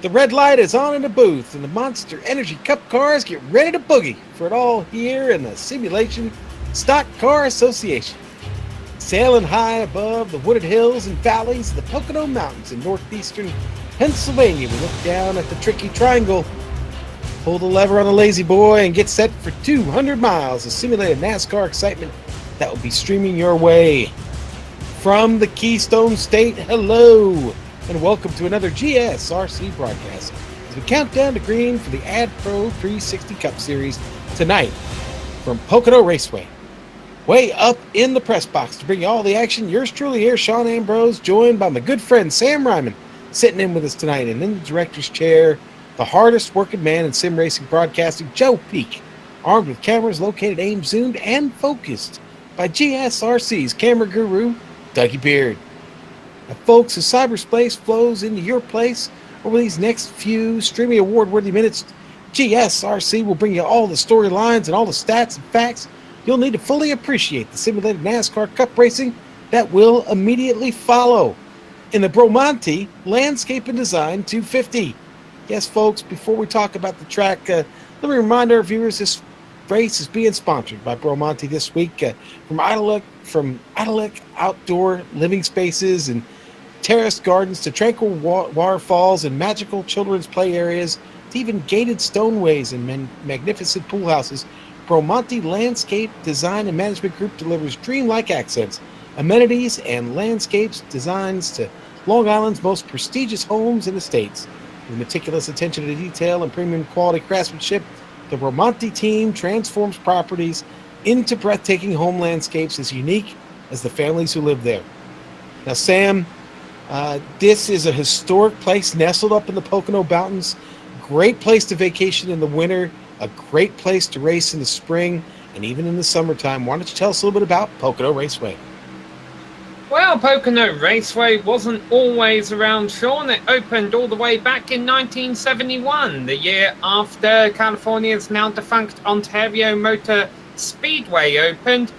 The red light is on in the booth, and the Monster Energy Cup cars get ready to boogie for it all here in the Simulation Stock Car Association. Sailing high above the wooded hills and valleys of the Pocono Mountains in northeastern Pennsylvania, we look down at the tricky triangle, pull the lever on the lazy boy, and get set for 200 miles of simulated NASCAR excitement that will be streaming your way. From the Keystone State, hello, and welcome to another GSRC broadcast as we count down to green for the AdPro 360 Cup Series tonight from Pocono Raceway. Way up in the press box to bring you all the action, yours truly here, Sean Ambrose, joined by my good friend Sam Ryman, sitting in with us tonight, and in the director's chair, the hardest working man in sim racing broadcasting, Joe Peak, armed with cameras located, aimed, zoomed, and focused by GSRC's camera guru, Dougie Beard. Now, folks, as cyberspace flows into your place over these next few streaming award-worthy minutes, GSRC will bring you all the storylines and all the stats and facts you'll need to fully appreciate the simulated NASCAR Cup racing that will immediately follow in the Bramante Landscape and Design 250. Yes, folks, before we talk about the track, let me remind our viewers this race is being sponsored by Bramante this week. From idyllic outdoor living spaces and terraced gardens to tranquil waterfalls and magical children's play areas to even gated stoneways and magnificent pool houses, Bramante Landscape Design and Management Group delivers dreamlike accents, amenities, and landscapes designs to Long Island's most prestigious homes and estates. With meticulous attention to detail and premium quality craftsmanship, the Bramante team transforms properties into breathtaking home landscapes as unique as the families who live there. Now, Sam, this is a historic place nestled up in the Pocono Mountains. Great place to vacation in the winter, a great place to race in the spring, and even in the summertime. Why don't you tell us a little bit about Pocono Raceway? Well, Pocono Raceway wasn't always around, Sean. It opened all the way back in 1971, the year after California's now defunct Ontario Motor Speedway opened.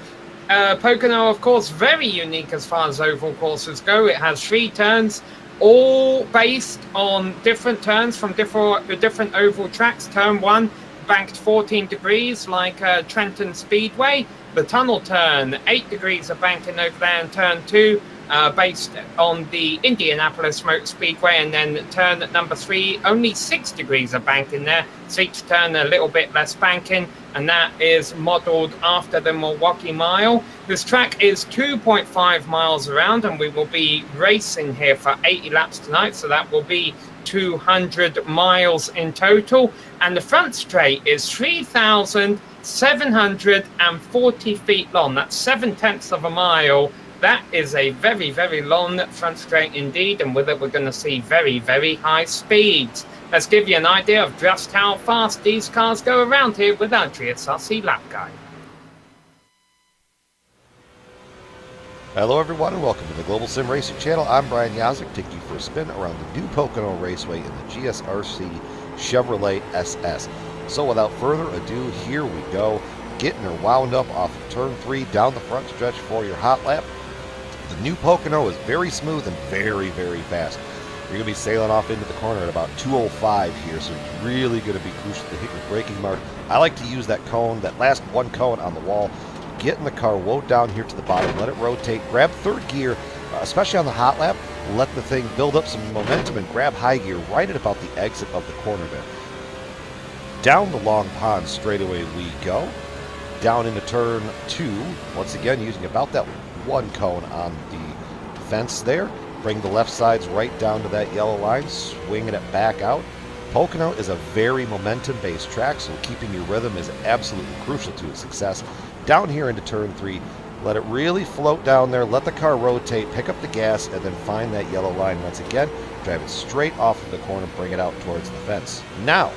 Pocono, of course, very unique as far as oval courses go. It has 3 turns, all based on different turns from different oval tracks. Turn 1 banked 14 degrees like Trenton Speedway. The tunnel turn, 8 degrees of banking over there, and turn 2 based on the Indianapolis Motor Speedway, and then turn number 3, only 6 degrees of banking there, so each turn a little bit less banking, and that is modeled after the Milwaukee Mile. This track is 2.5 miles around, and we will be racing here for 80 laps tonight, so that will be 200 miles in total, and the front straight is 3,740 feet long. That's 7/10 of a mile. That is a very, very long front straight indeed, and with it we're going to see very, very high speeds. Let's give you an idea of just how fast these cars go around here with our GSRC lap guide. Hello everyone and welcome to the Global Sim Racing Channel. I'm Brian Yazek, taking you for a spin around the new Pocono Raceway in the GSRC Chevrolet SS. So without further ado, here we go, getting her wound up off of turn 3 down the front stretch for your hot lap. The new Pocono is very smooth and very, very fast. You're going to be sailing off into the corner at about 205 here, so it's really going to be crucial to hit your braking mark. I like to use that cone, that last one cone on the wall, get in the car, load down here to the bottom, let it rotate, grab third gear, especially on the hot lap, let the thing build up some momentum and grab high gear right at about the exit of the corner there. Down the long pond straightaway we go, down into turn 2, once again using about that one cone on the fence there, bring the left sides right down to that yellow line, swinging it back out. Pocono is a very momentum-based track, so keeping your rhythm is absolutely crucial to its success. Down here into turn 3, let it really float down there, let the car rotate, pick up the gas, and then find that yellow line once again, drive it straight off of the corner, bring it out towards the fence. Now,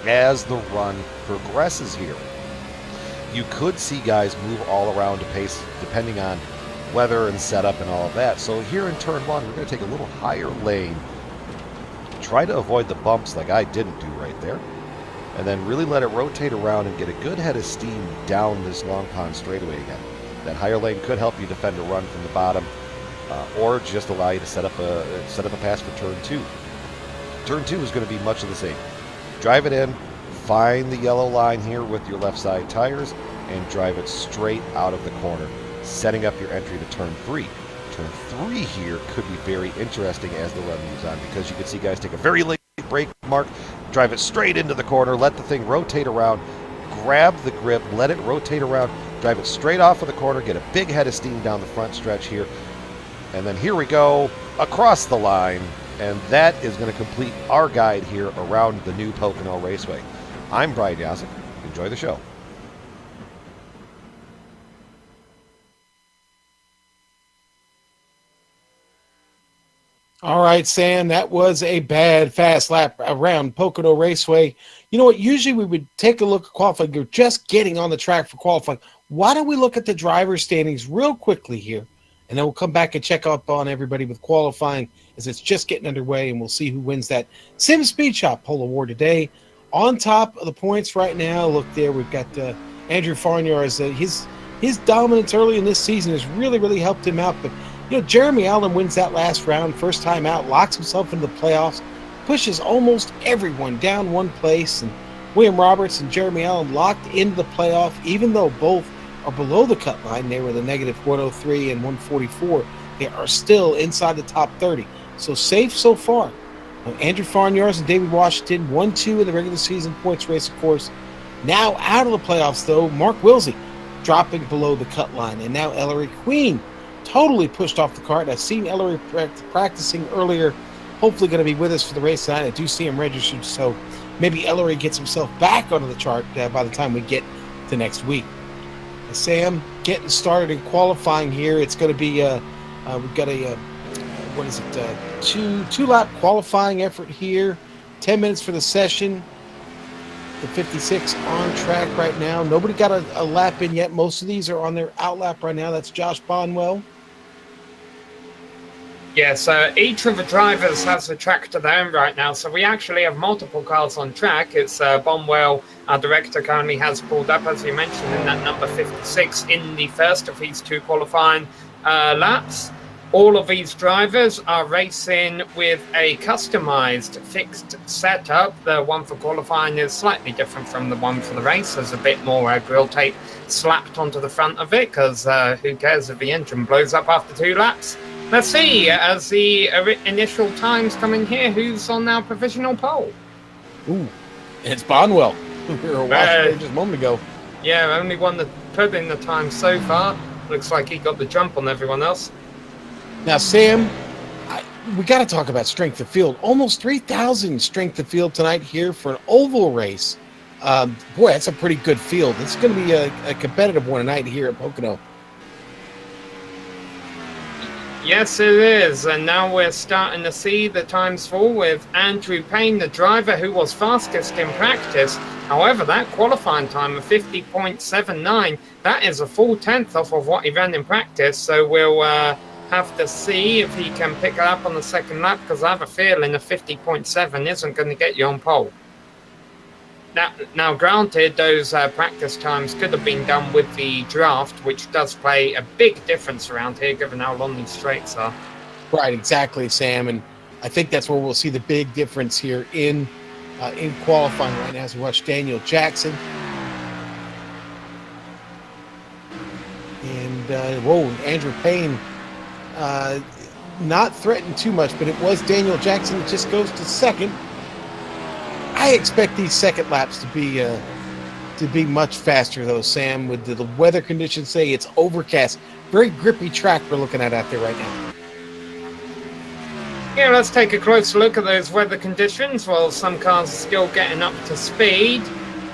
as the run progresses here, you could see guys move all around a pace depending on weather and setup and all of that. So here in turn 1, we're going to take a little higher lane, try to avoid the bumps like I didn't do right there, and then really let it rotate around and get a good head of steam down this long pond straightaway again. That higher lane could help you defend a run from the bottom, or just allow you to set up a pass for turn 2. Turn 2 is going to be much of the same. Drive it in, find the yellow line here with your left side tires, and drive it straight out of the corner, setting up your entry to turn 3. Turn 3 here could be very interesting as the run moves on, because you can see guys take a very late brake mark, drive it straight into the corner, let the thing rotate around, grab the grip, let it rotate around, drive it straight off of the corner, get a big head of steam down the front stretch here, and then here we go across the line, and that is going to complete our guide here around the new Pocono Raceway. I'm Brian Yasek. Enjoy the show. All right, Sam, that was a bad fast lap around Pocono Raceway. You know what? Usually we would take a look at qualifying. You're just getting on the track for qualifying. Why don't we look at the driver standings real quickly here, and then we'll come back and check up on everybody with qualifying as it's just getting underway, and we'll see who wins that Sim Speed Shop Pole Award today. On top of the points right now, look there, we've got Andrew Farnyar's. His dominance early in this season has really, really helped him out, but you know, Jeremy Allen wins that last round, first time out, locks himself into the playoffs, pushes almost everyone down one place, and William Roberts and Jeremy Allen locked into the playoff, even though both are below the cut line. They were the negative 103 and 144. They are still inside the top 30. So safe so far. Andrew Farnyards and David Washington, 1-2 in the regular season points race, of course. Now out of the playoffs, though, Mark Wilsey dropping below the cut line. And now Ellery Queen totally pushed off the cart. I've seen Ellery practicing earlier. Hopefully going to be with us for the race tonight. I do see him registered, so maybe Ellery gets himself back onto the chart by the time we get to next week. Sam, getting started in qualifying here. It's going to be we've got a two-lap qualifying effort here. 10 minutes for the session. The 56 on track right now. Nobody got a lap in yet. Most of these are on their out lap right now. That's Josh Bonwell. Yeah, so each of the drivers has the track to their own right now. So we actually have multiple cars on track. It's Bonwell, our director, currently has pulled up, as you mentioned, in that number 56 in the first of these two qualifying laps. All of these drivers are racing with a customized fixed setup. The one for qualifying is slightly different from the one for the race. There's a bit more grill tape slapped onto the front of it, because who cares if the engine blows up after 2 laps? Let's see, as the initial times come in here, who's on our provisional pole? Ooh, it's Bonwell. We were watching just a moment ago. Yeah, only one that put in the time so far. Looks like he got the jump on everyone else. Now, Sam, we got to talk about strength of field. Almost 3,000 strength of field tonight here for an oval race. Boy, that's a pretty good field. It's going to be a competitive one tonight here at Pocono. Yes, it is. And now we're starting to see the times fall with Andrew Payne, the driver who was fastest in practice. However, that qualifying time of 50.79, that is a full tenth off of what he ran in practice. So we'll have to see if he can pick it up on the second lap, because I have a feeling a 50.7 isn't going to get you on pole. Now, granted, those practice times could have been done with the draft, which does play a big difference around here, given how long these straights are. Right, exactly, Sam. And I think that's where we'll see the big difference here in qualifying right now as we watch Daniel Jackson. And, Andrew Payne not threatened too much, but it was Daniel Jackson that just goes to second. I expect these second laps to be much faster, though, Sam, with the weather conditions say it's overcast. Very grippy track we're looking at out there right now. Yeah, let's take a closer look at those weather conditions. Well, some cars are still getting up to speed.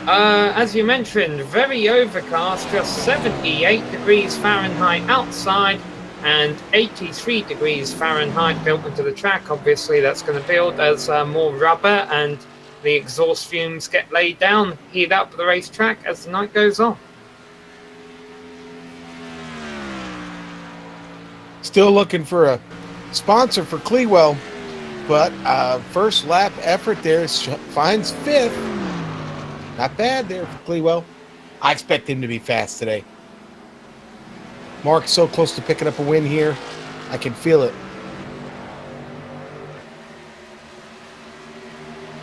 As you mentioned, very overcast, just 78 degrees Fahrenheit outside and 83 degrees Fahrenheit built into the track. Obviously, that's going to build as more rubber and the exhaust fumes get laid down, heat up the racetrack as the night goes on. Still looking for a sponsor for Clewell, but first lap effort there finds 5th. Not bad there for Clewell. I expect him to be fast today. Mark's so close to picking up a win here. I can feel it.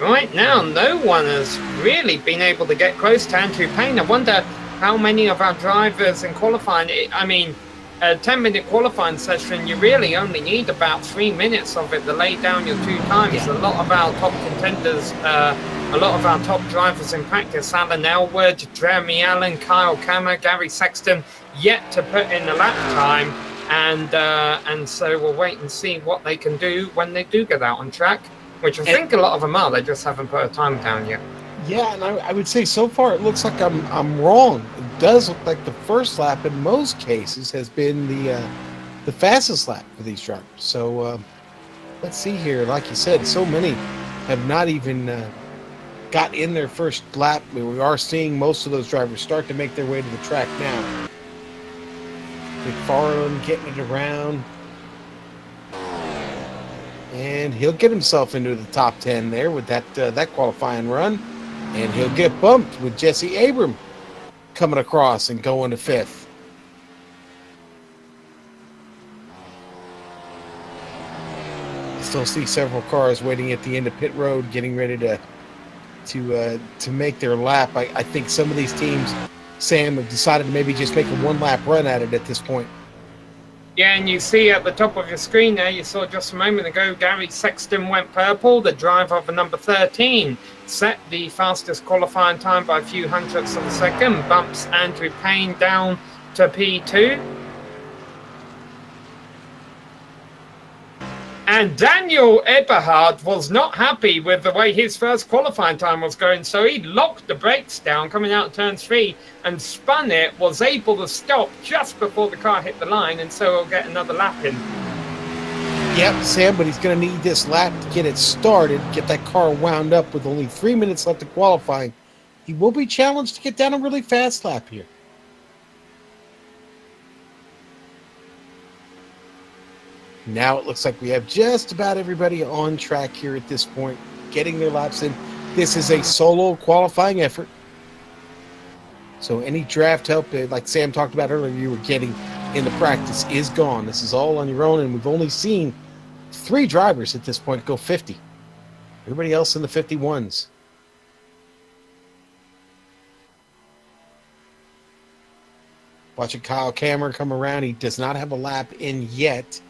right now, no one has really been able to get close to Andrew Payne. I wonder how many of our drivers in qualifying, I mean, a 10-minute qualifying session, you really only need about 3 minutes of it to lay down your two times. Yeah. A lot of our top contenders, a lot of our top drivers in practice, Alan Elwood, Jeremy Allen, Kyle Kammer, Gary Sexton, yet to put in the lap time. And so we'll wait and see what they can do when they do get out on track, which I think a lot of them are. They just haven't put a time down yet. Yeah, and I would say so far it looks like I'm wrong. It does look like the first lap in most cases has been the fastest lap for these drivers. So let's see here. Like you said, so many have not even got in their first lap. We are seeing most of those drivers start to make their way to the track now. McFarland getting it around. And he'll get himself into the top 10 there with that qualifying run. And he'll get bumped with Jesse Abram coming across and going to 5th. Still see several cars waiting at the end of pit road, getting ready to make their lap. I think some of these teams, Sam, have decided to maybe just make a one-lap run at it at this point. Yeah, and you see at the top of your screen there, you saw just a moment ago, Gary Sexton went purple. The driver of the number 13 set the fastest qualifying time by a few hundredths of a second, bumps Andrew Payne down to P2. And Daniel Eberhard was not happy with the way his first qualifying time was going, so he locked the brakes down coming out of turn 3 and spun it, was able to stop just before the car hit the line, and so he'll get another lap in. Yep, Sam, but he's going to need this lap to get it started, get that car wound up with only 3 minutes left of qualifying. He will be challenged to get down a really fast lap here. Now it looks like we have just about everybody on track here at this point, getting their laps in. This is a solo qualifying effort. So any draft help, like Sam talked about earlier, you were getting in the practice is gone. This is all on your own, and we've only seen 3 drivers at this point go 50. Everybody else in the 51s. Watching Kyle Kammer come around. He does not have a lap in yet.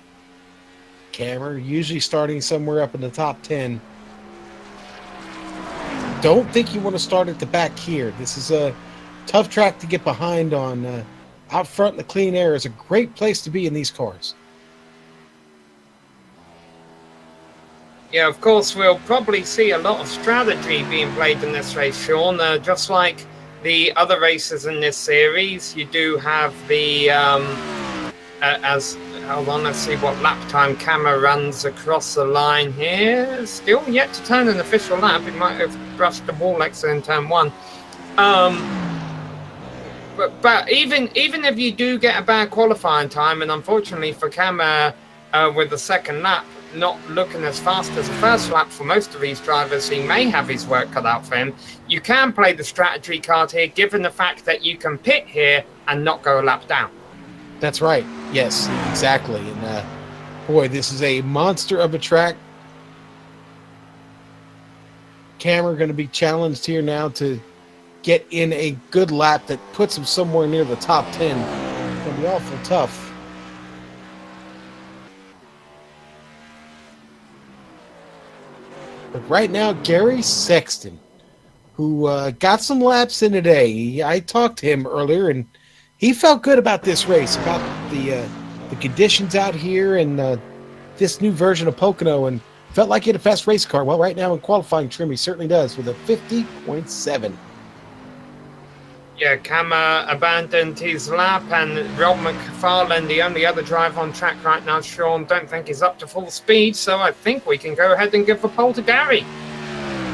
Kammer usually starting somewhere up in the top 10. Don't think you want to start at the back here. This is a tough track to get behind on. Out front in the clean air is a great place to be in these cars. Yeah, of course, we'll probably see a lot of strategy being played in this race, Sean. Just like the other races in this series, you do have the, hold on, let's see what lap time Kammer runs across the line here. Still yet to turn an official lap. It might have brushed the wall exit in turn 1. But even if you do get a bad qualifying time, and unfortunately for Kammer with the second lap not looking as fast as the first lap for most of these drivers, he may have his work cut out for him. You can play the strategy card here, given the fact that you can pit here and not go a lap down. That's right. Yes, exactly. And boy, this is a monster of a track. Kammer going to be challenged here now to get in a good lap that puts him somewhere near the top 10. It's going to be awful tough. But right now, Gary Sexton, who got some laps in today. I talked to him earlier, and he felt good about this race, about the conditions out here and this new version of Pocono, and felt like he had a fast race car. Well, right now in qualifying trim, he certainly does with a 50.7. Yeah, Kammer abandoned his lap, and Rob McFarland, the only other driver on track right now, Sean, don't think he's up to full speed, so I think we can go ahead and give the pole to Gary.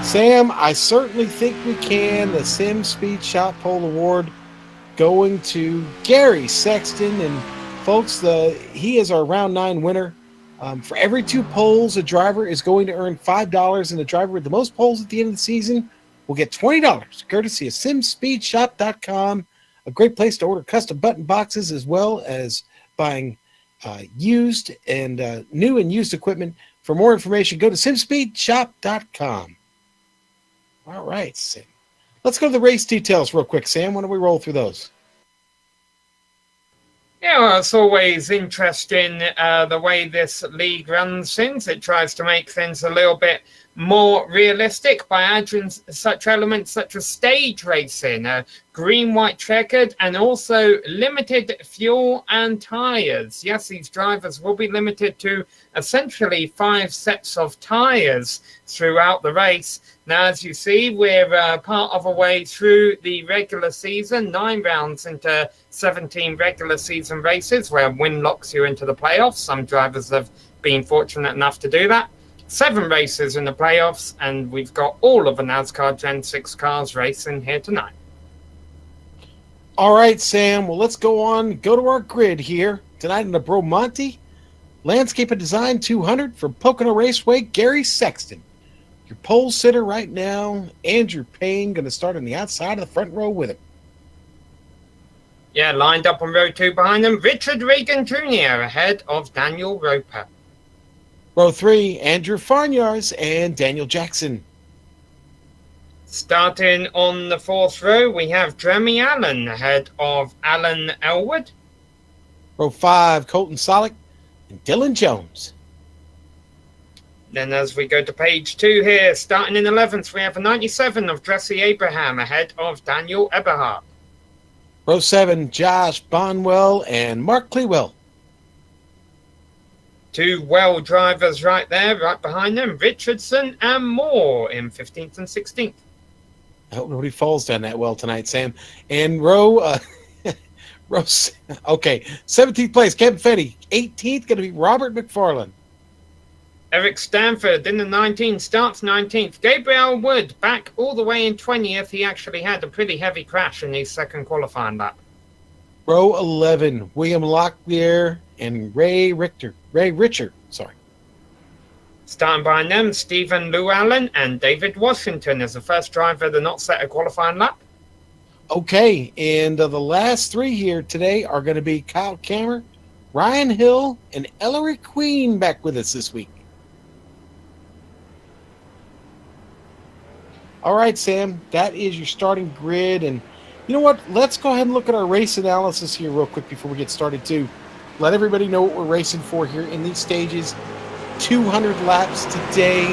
Sam, I certainly think we can. The Sim Speed Shot Pole Award going to Gary Sexton, and folks, he is our round 9 winner. For every 2 poles, a driver is going to earn $5, and the driver with the most poles at the end of the season will get $20, courtesy of simspeedshop.com, a great place to order custom button boxes as well as buying used and new and used equipment. For more information, go to simspeedshop.com. All right, Sam. Let's go to the race details real quick, Sam. Why don't we roll through those? Yeah, well, it's always interesting the way this league runs things. It tries to make things a little bit more realistic by adding such elements such as stage racing, green, white checkered, and also limited fuel and tires. Yes, these drivers will be limited to essentially 5 sets of tires throughout the race. Now, as you see, we're part of a way through the regular season, 9 rounds into 17 regular season races, where win locks you into the playoffs. Some drivers have been fortunate enough to do that. 7 races in the playoffs, and we've got all of the NASCAR Gen 6 cars racing here tonight. All right, Sam. Well, let's go to our grid here. Tonight in the Bro-Monte Landscape and Design 200 from Pocono Raceway, Gary Sexton. Your pole sitter right now, Andrew Payne, going to start on the outside of the front row with him. Yeah, lined up on row 2 behind him, Richard Regan Jr. ahead of Daniel Roper. Row 3, Andrew Farnyars and Daniel Jackson. Starting on the 4th row, we have Jeremy Allen ahead of Alan Elwood. Row 5, Colton Solick and Dylan Jones. Then as we go to page 2 here, starting in 11th, we have a 97 of Jesse Abraham ahead of Daniel Eberhardt. Row 7, Josh Bonwell and Mark Clewell. 2 well drivers right there, right behind them, Richardson and Moore in 15th and 16th. I hope nobody falls down that well tonight, Sam. And row 17th place, Kevin Fetty. 18th, going to be Robert McFarland. Eric Stanford in the 19th, starts 19th. Gabriel Wood back all the way in 20th. He actually had a pretty heavy crash in his second qualifying lap. Row 11, William Locklear and Ray Richard. Starting behind them, Stephen Llewellyn and David Washington as the first driver to not set a qualifying lap. Okay, and the last 3 here today are going to be Kyle Kammer, Ryan Hill, and Ellery Queen back with us this week. All right, Sam, that is your starting grid. And you know what? Let's go ahead and look at our race analysis here real quick before we get started, too. Let everybody know what we're racing for here in these stages. 200 laps today.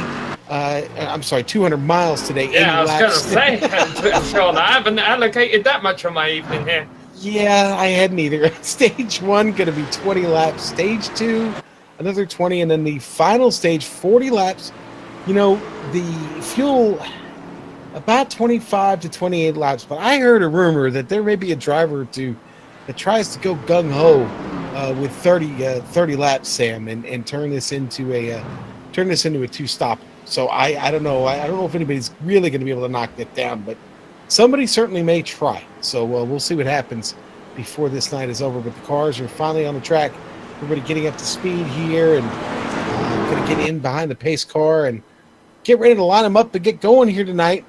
200 miles today. Yeah, I was going to say, Sean, I haven't allocated that much of my evening here. Yeah, I hadn't either. Stage 1 going to be 20 laps. Stage 2, another 20. And then the final stage, 40 laps. You know, the fuel, about 25 to 28 laps. But I heard a rumor that there may be a driver or two that tries to go gung-ho with 30 laps, Sam, and turn this into a 2-stop. So I don't know. I don't know if anybody's really going to be able to knock that down, but somebody certainly may try. So we'll see what happens before this night is over. But the cars are finally on the track. Everybody getting up to speed here and going to get in behind the pace car and get ready to line them up to get going here tonight.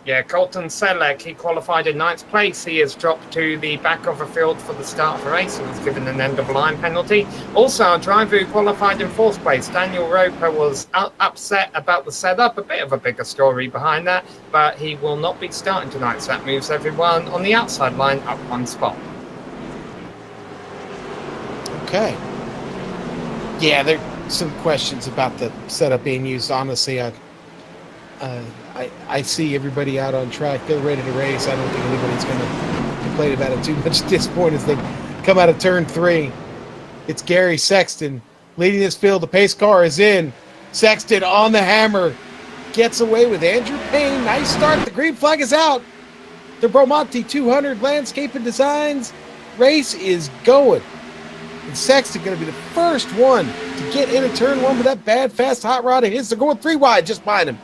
Yeah, Colton Selleck, he qualified in 9th place. He has dropped to the back of the field for the start of the race and was given an end-of-line penalty. Also, a driver who qualified in 4th place, Daniel Roper, was upset about the setup. A bit of a bigger story behind that, but he will not be starting tonight, so that moves everyone on the outside line up 1 spot. Okay. Yeah, there are some questions about the setup being used. Honestly, I see everybody out on track. They're ready to race. I don't think anybody's going to complain about it too much at this point as they come out of turn 3. It's Gary Sexton leading this field. The pace car is in. Sexton on the hammer. Gets away with Andrew Payne. Nice start. The green flag is out. The Bro-Monte 200 Landscape and Designs race is going. And Sexton going to be the first one to get into turn 1 with that bad, fast hot rod of his. They're going 3 wide just behind him.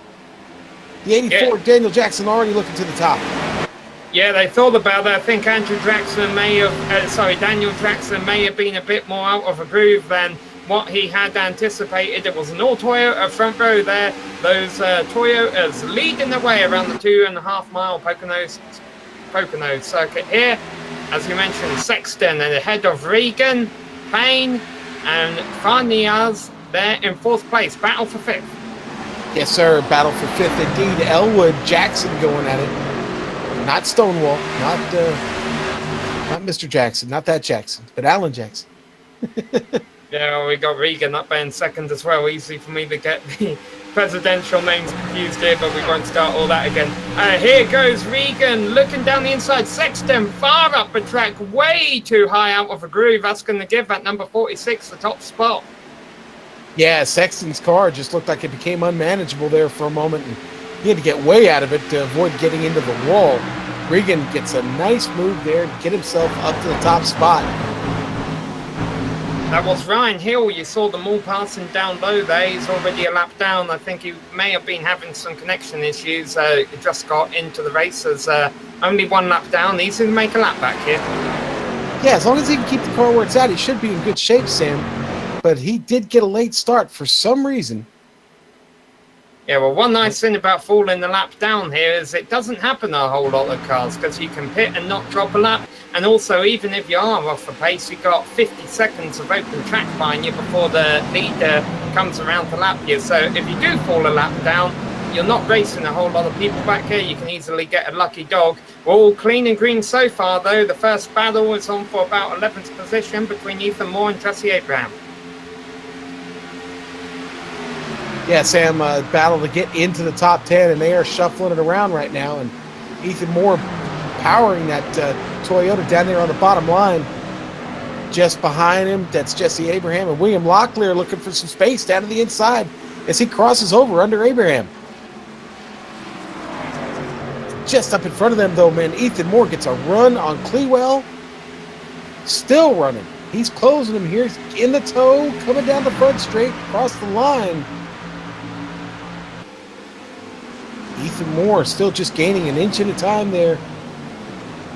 The 84, Daniel Jackson already looking to the top. Yeah, they thought about that. I think Daniel Jackson may have been a bit more out of a groove than what he had anticipated. It was an all Toyota front row there. Those Toyotas leading the way around the 2.5 mile Pocono circuit here. As you mentioned, Sexton and ahead of Regan, Payne, and Farniaz there in 4th place. Battle for 5th. Yes, sir. Battle for fifth indeed. Elwood, Jackson going at it. Not Stonewall. Not Mr. Jackson. Not that Jackson. But Alan Jackson. Yeah, we got Regan up there in second as well. Easy for me to get the presidential names confused here, but we won't start all that again. Here goes Regan looking down the inside. Sexton far up the track, way too high out of a groove. That's going to give that number 46 the top spot. Yeah, Sexton's car just looked like it became unmanageable there for a moment, and he had to get way out of it to avoid getting into the wall. Regan gets a nice move there to get himself up to the top spot. That was Ryan Hill. You saw them all passing down low there. He's already a lap down. I think he may have been having some connection issues. He just got into the race as only one lap down. He's going to make a lap back here. Yeah, as long as he can keep the car where it's at, he should be in good shape, Sam. But he did get a late start for some reason. Yeah, well, one nice thing about falling the lap down here is it doesn't happen a whole lot of cars because you can pit and not drop a lap. And also, even if you are off the pace, you've got 50 seconds of open track behind you before the leader comes around to lap you. So if you do fall a lap down, you're not racing a whole lot of people back here. You can easily get a lucky dog. We're all clean and green so far, though. The first battle is on for about 11th position between Ethan Moore and Jesse Abraham. Yeah, Sam, battle to get into the top 10, and they are shuffling it around right now. And Ethan Moore powering that Toyota down there on the bottom line. Just behind him, that's Jesse Abraham. And William Locklear looking for some space down to the inside as he crosses over under Abraham. Just up in front of them, though, man, Ethan Moore gets a run on Clewell. Still running. He's closing him here. He's in the toe, coming down the front straight, across the line. Ethan Moore still just gaining an inch at a time there.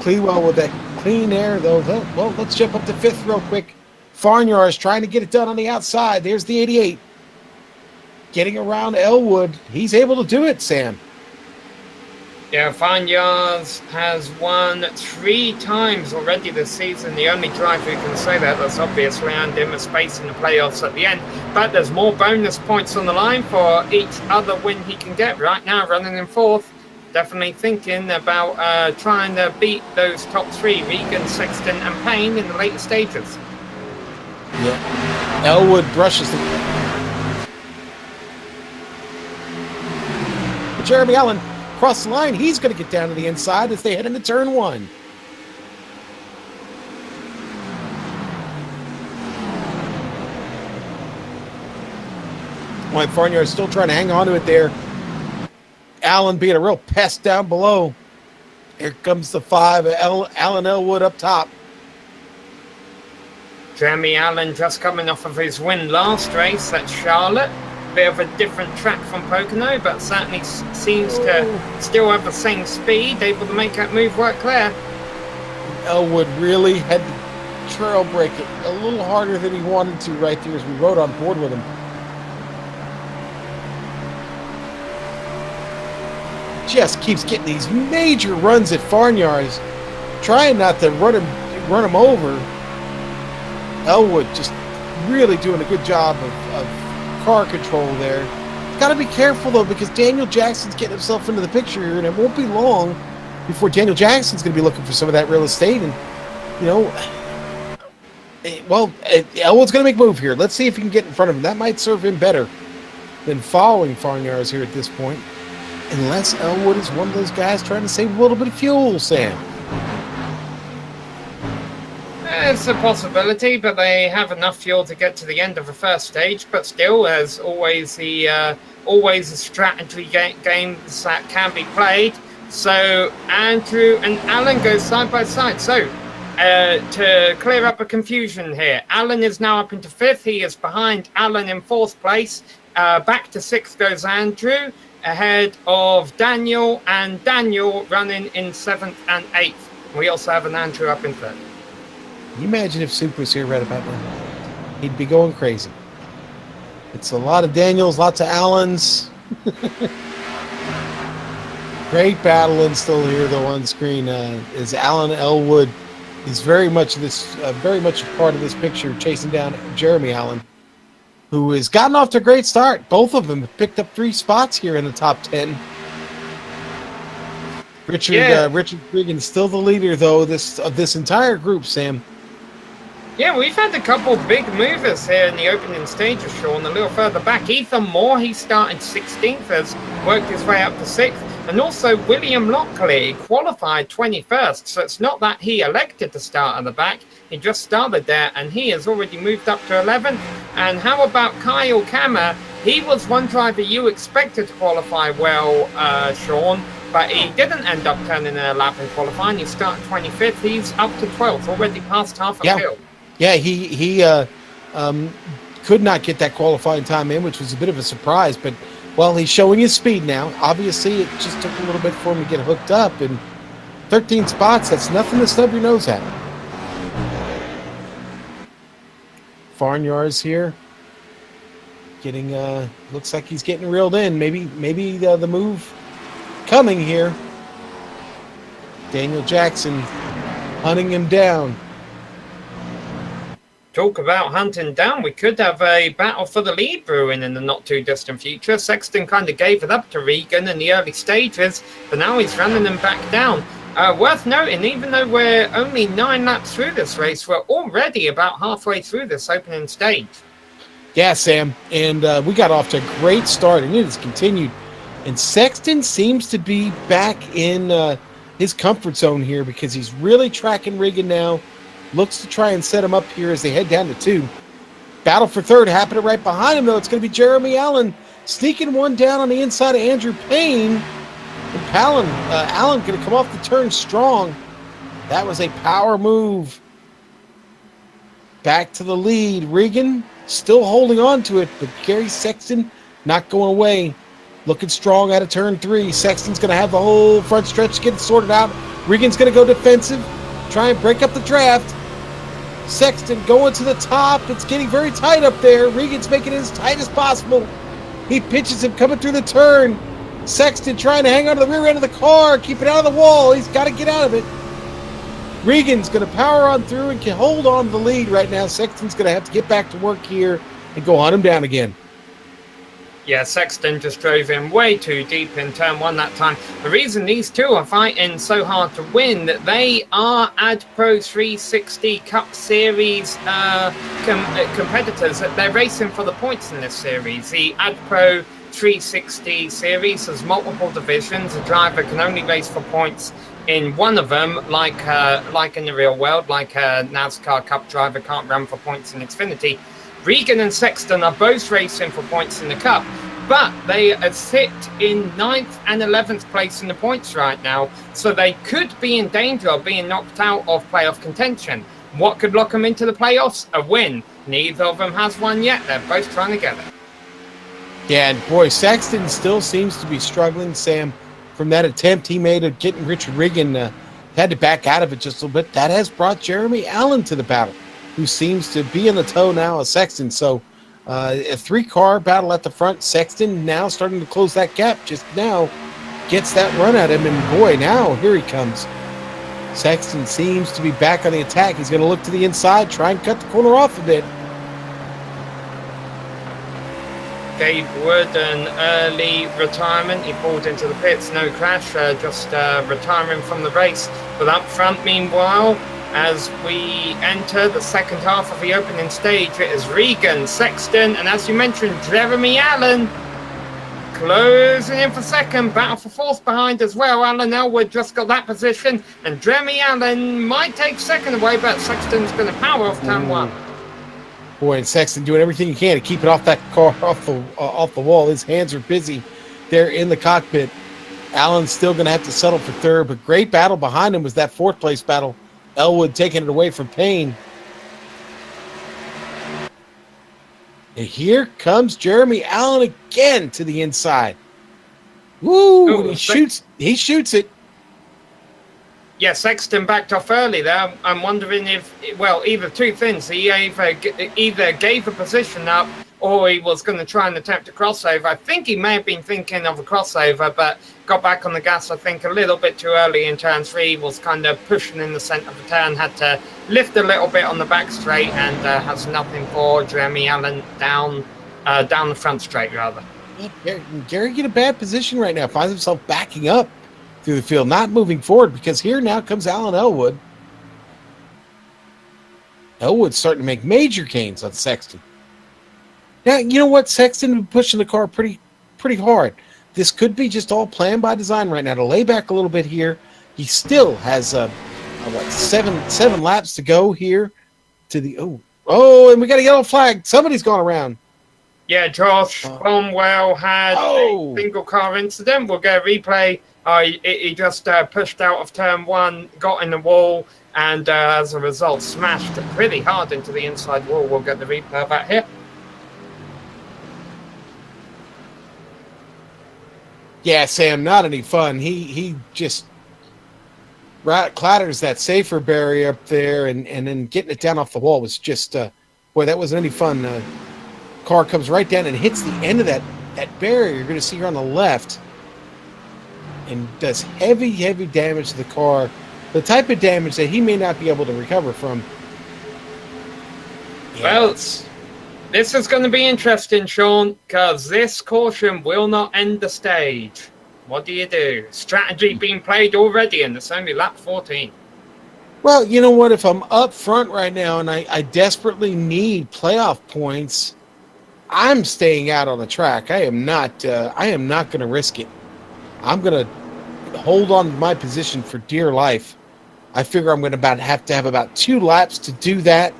Clewell with that clean air, though. Well, let's jump up to fifth real quick. Farnyar's trying to get it done on the outside. There's the 88. Getting around Elwood. He's able to do it, Sam. Yeah, Farnyar's has won 3 times already this season. The only driver who can say that, that's obviously earned him a space in the playoffs at the end. But there's more bonus points on the line for each other win he can get. Right now, running in fourth, definitely thinking about trying to beat those top 3, Regan, Sexton, and Payne in the later stages. Yeah. Elwood brushes the... But Jeremy Allen across the line, he's going to get down to the inside as they head into turn 1. White Farnyard still trying to hang on to it there. Allen being a real pest down below. Here comes the 5, Alan Elwood up top. Jeremy Allen just coming off of his win last race at Charlotte. Bit of a different track from Pocono, but certainly seems to still have the same speed, able to make that move work there. Elwood really had to trail break it a little harder than he wanted to right there as we rode on board with him. Just keeps getting these major runs at Farnyards, trying not to run him over. Elwood just really doing a good job of car control there. Got to be careful, though, because Daniel Jackson's getting himself into the picture here, and it won't be long before Daniel Jackson's going to be looking for some of that real estate. And, you know, Elwood's going to make a move here. Let's see if he can get in front of him. That might serve him better than following Farnyards here at this point. Unless Elwood is one of those guys trying to save a little bit of fuel, Sam. It's a possibility, but they have enough fuel to get to the end of the first stage. But still, there's always always a strategy games that can be played. So Andrew and Alan go side by side. So to clear up a confusion here, Alan is now up into 5th. He is behind Alan in 4th place. Back to 6th goes Andrew, ahead of Daniel, and Daniel running in 7th and 8th. We also have an Andrew up in 3rd. Can you imagine if Soup was here right about now? He'd be going crazy. It's a lot of Daniels, lots of Allens. Great battling still here, though, on screen. Is Alan Elwood. He's very much a part of this picture, chasing down Jeremy Allen. who has gotten off to a great start. Both of them have picked up 3 spots here in the top 10. Richard Regan still the leader, though, of this entire group, Sam. Yeah, we've had a couple big movers here in the opening stages, Sean. A little further back, Ethan Moore, he started 16th, has worked his way up to 6th. And also William Lockley qualified 21st. So it's not that he elected to start at the back. He just started there, and he has already moved up to 11th. And how about Kyle Kammer? He was one driver you expected to qualify well, Sean. But he didn't end up turning in a lap in qualifying. He started 25th. He's up to 12th, already past half a field. Yeah, he could not get that qualifying time in, which was a bit of a surprise. But, well, he's showing his speed now. Obviously, it just took a little bit for him to get hooked up. And 13 spots, that's nothing to snub your nose at. Farnyar's here. Getting, looks like he's getting reeled in. Maybe the move coming here. Daniel Jackson hunting him down. Talk about hunting down. We could have a battle for the lead brewing in the not too distant future. Sexton kind of gave it up to Regan in the early stages, but now he's running them back down. Worth noting, even though we're only 9 laps through this race, we're already about halfway through this opening stage. Yeah, Sam, and we got off to a great start, and it has continued. And Sexton seems to be back in his comfort zone here because he's really tracking Regan now. Looks to try and set him up here as they head down to 2. Battle for third happening right behind him, though. It's going to be Jeremy Allen sneaking one down on the inside of Andrew Payne. And Allen going to come off the turn strong. That was a power move. Back to the lead. Regan still holding on to it, but Gary Sexton not going away. Looking strong out of turn 3. Sexton's going to have the whole front stretch get sorted out. Regan's going to go defensive, try and break up the draft. Sexton going to the top. It's getting very tight up there. Regan's making it as tight as possible. He pitches him coming through the turn. Sexton trying to hang on to the rear end of the car, keep it out of the wall. He's got to get out of it. Regan's going to power on through and can hold on to the lead right now. Sexton's going to have to get back to work here and go hunt him down again. Yeah, Sexton just drove in way too deep in turn 1 that time. The reason these two are fighting so hard to win, that they are AdPro 360 Cup Series competitors. They're racing for the points in this series. The AdPro 360 series has multiple divisions. A driver can only race for points in one of them, like in the real world, like a NASCAR Cup driver can't run for points in Xfinity. Regan and Sexton are both racing for points in the Cup, but they sit in 9th and 11th place in the points right now, so they could be in danger of being knocked out of playoff contention. What could lock them into the playoffs? A win. Neither of them has one yet. They're both trying to get it. Yeah, and boy, Sexton still seems to be struggling, Sam, from that attempt he made of getting Richard Regan. Had to back out of it just a little bit. That has brought Jeremy Allen to the battle, who seems to be in the tow now of Sexton. So a 3-car battle at the front. Sexton now starting to close that gap. Just now gets that run at him. And boy, now here he comes. Sexton seems to be back on the attack. He's going to look to the inside, try and cut the corner off a bit. Gabe Wood, an early retirement. He pulled into the pits, no crash, just retiring from the race. But up front, meanwhile, as we enter the second half of the opening stage, it is Regan, Sexton, and as you mentioned, Jeremy Allen closing in for second. Battle for fourth behind as well. Alan Elwood just got that position, and Jeremy Allen might take second away, but Sexton's going to power off turn 1. Boy, and Sexton doing everything he can to keep it off that car, off the wall. His hands are busy there in the cockpit. Allen's still going to have to settle for third, but great battle behind him was that 4th place battle. Elwood taking it away from Payne. And here comes Jeremy Allen again to the inside. Woo! He shoots it. Yeah, Sexton backed off early there. I'm wondering if, well, either two things. He either gave a position up or he was going to try and attempt a crossover. I think he may have been thinking of a crossover, but got back on the gas, I think, a little bit too early in turn 3. Was kind of pushing in the centre of the turn, had to lift a little bit on the back straight, and has nothing for Jeremy Allen down down the front straight, rather. Gary in a bad position right now. Finds himself backing up through the field, not moving forward, because here now comes Alan Elwood. Elwood's starting to make major gains on Sexton. Now, you know what? Sexton been pushing the car pretty hard. This could be just all planned by design right now to lay back a little bit here. He still has seven laps to go here to the and we got a yellow flag. Somebody's gone around. Yeah, Josh Cromwell had a single car incident. We'll get a replay. He just pushed out of turn one, got in the wall, and as a result, smashed pretty hard into the inside wall. We'll get the replay of that here. Yeah, Sam, not any fun. He just clatters that safer barrier up there, and then getting it down off the wall was just, boy, that wasn't any fun. Car comes right down and hits the end of that barrier. You're going to see her on the left, and does heavy damage to the car. The type of damage that he may not be able to recover from. Yeah, well, this is going to be interesting, Sean, because this caution will not end the stage. What do you do? Strategy being played already, and it's only lap 14. Well, you know what? If I'm up front right now and I desperately need playoff points, I'm staying out on the track. I am not going to risk it. I'm going to hold on to my position for dear life. I figure I'm going to have to have about 2 laps to do that.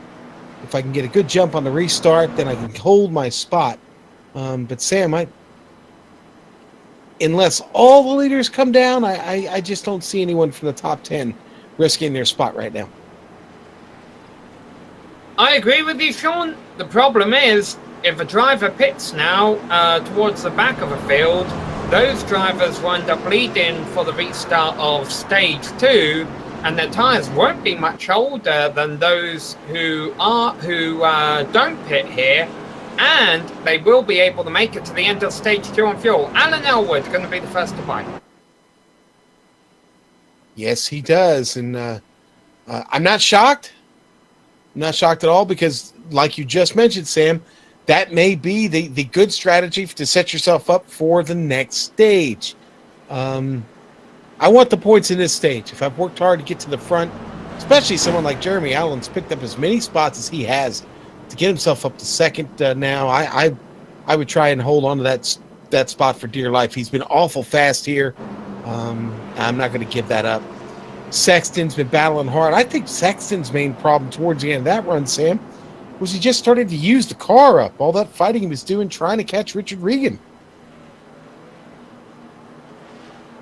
If I can get a good jump on the restart, then I can hold my spot. But Sam, unless all the leaders come down, I just don't see anyone from the top 10 risking their spot right now. I agree with you, Sean. The problem is, if a driver pits now towards the back of a field, those drivers will end up leading for the restart of stage 2, and their tyres won't be much older than those who don't pit here, and they will be able to make it to the end of stage 2 on fuel. Alan Elwood going to be the first to buy. Yes, he does, and I'm not shocked. I'm not shocked at all, because, like you just mentioned, Sam, that may be the good strategy to set yourself up for the next stage. I want the points in this stage. If I've worked hard to get to the front, especially someone like Jeremy Allen's picked up as many spots as he has to get himself up to second now, I would try and hold on to that spot for dear life. He's been awful fast here. I'm not going to give that up. Sexton's been battling hard. I think Sexton's main problem towards the end of that run, Sam, was he just started to use the car up. All that fighting he was doing trying to catch Richard Regan.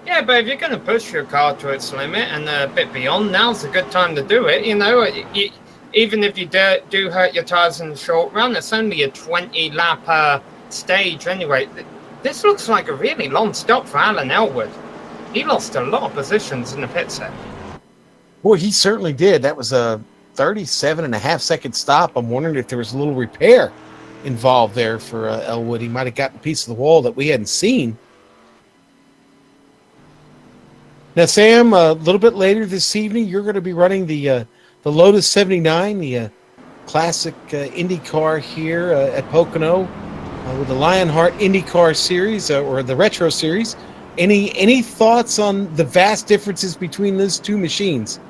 Yeah, but if you're going to push your car to its limit and a bit beyond, now's a good time to do it. You know, even if you do hurt your tyres in the short run, it's only a 20-lap stage anyway. This looks like a really long stop for Alan Elwood. He lost a lot of positions in the pit set. Boy, he certainly did. That was a 37.5-second stop. I'm wondering if there was a little repair involved there for Elwood. He might have gotten a piece of the wall that we hadn't seen. Now, Sam, a little bit later this evening, you're going to be running the Lotus 79, the classic Indy car here at Pocono with the Lionheart IndyCar series or the Retro series. Any thoughts on the vast differences between those two machines?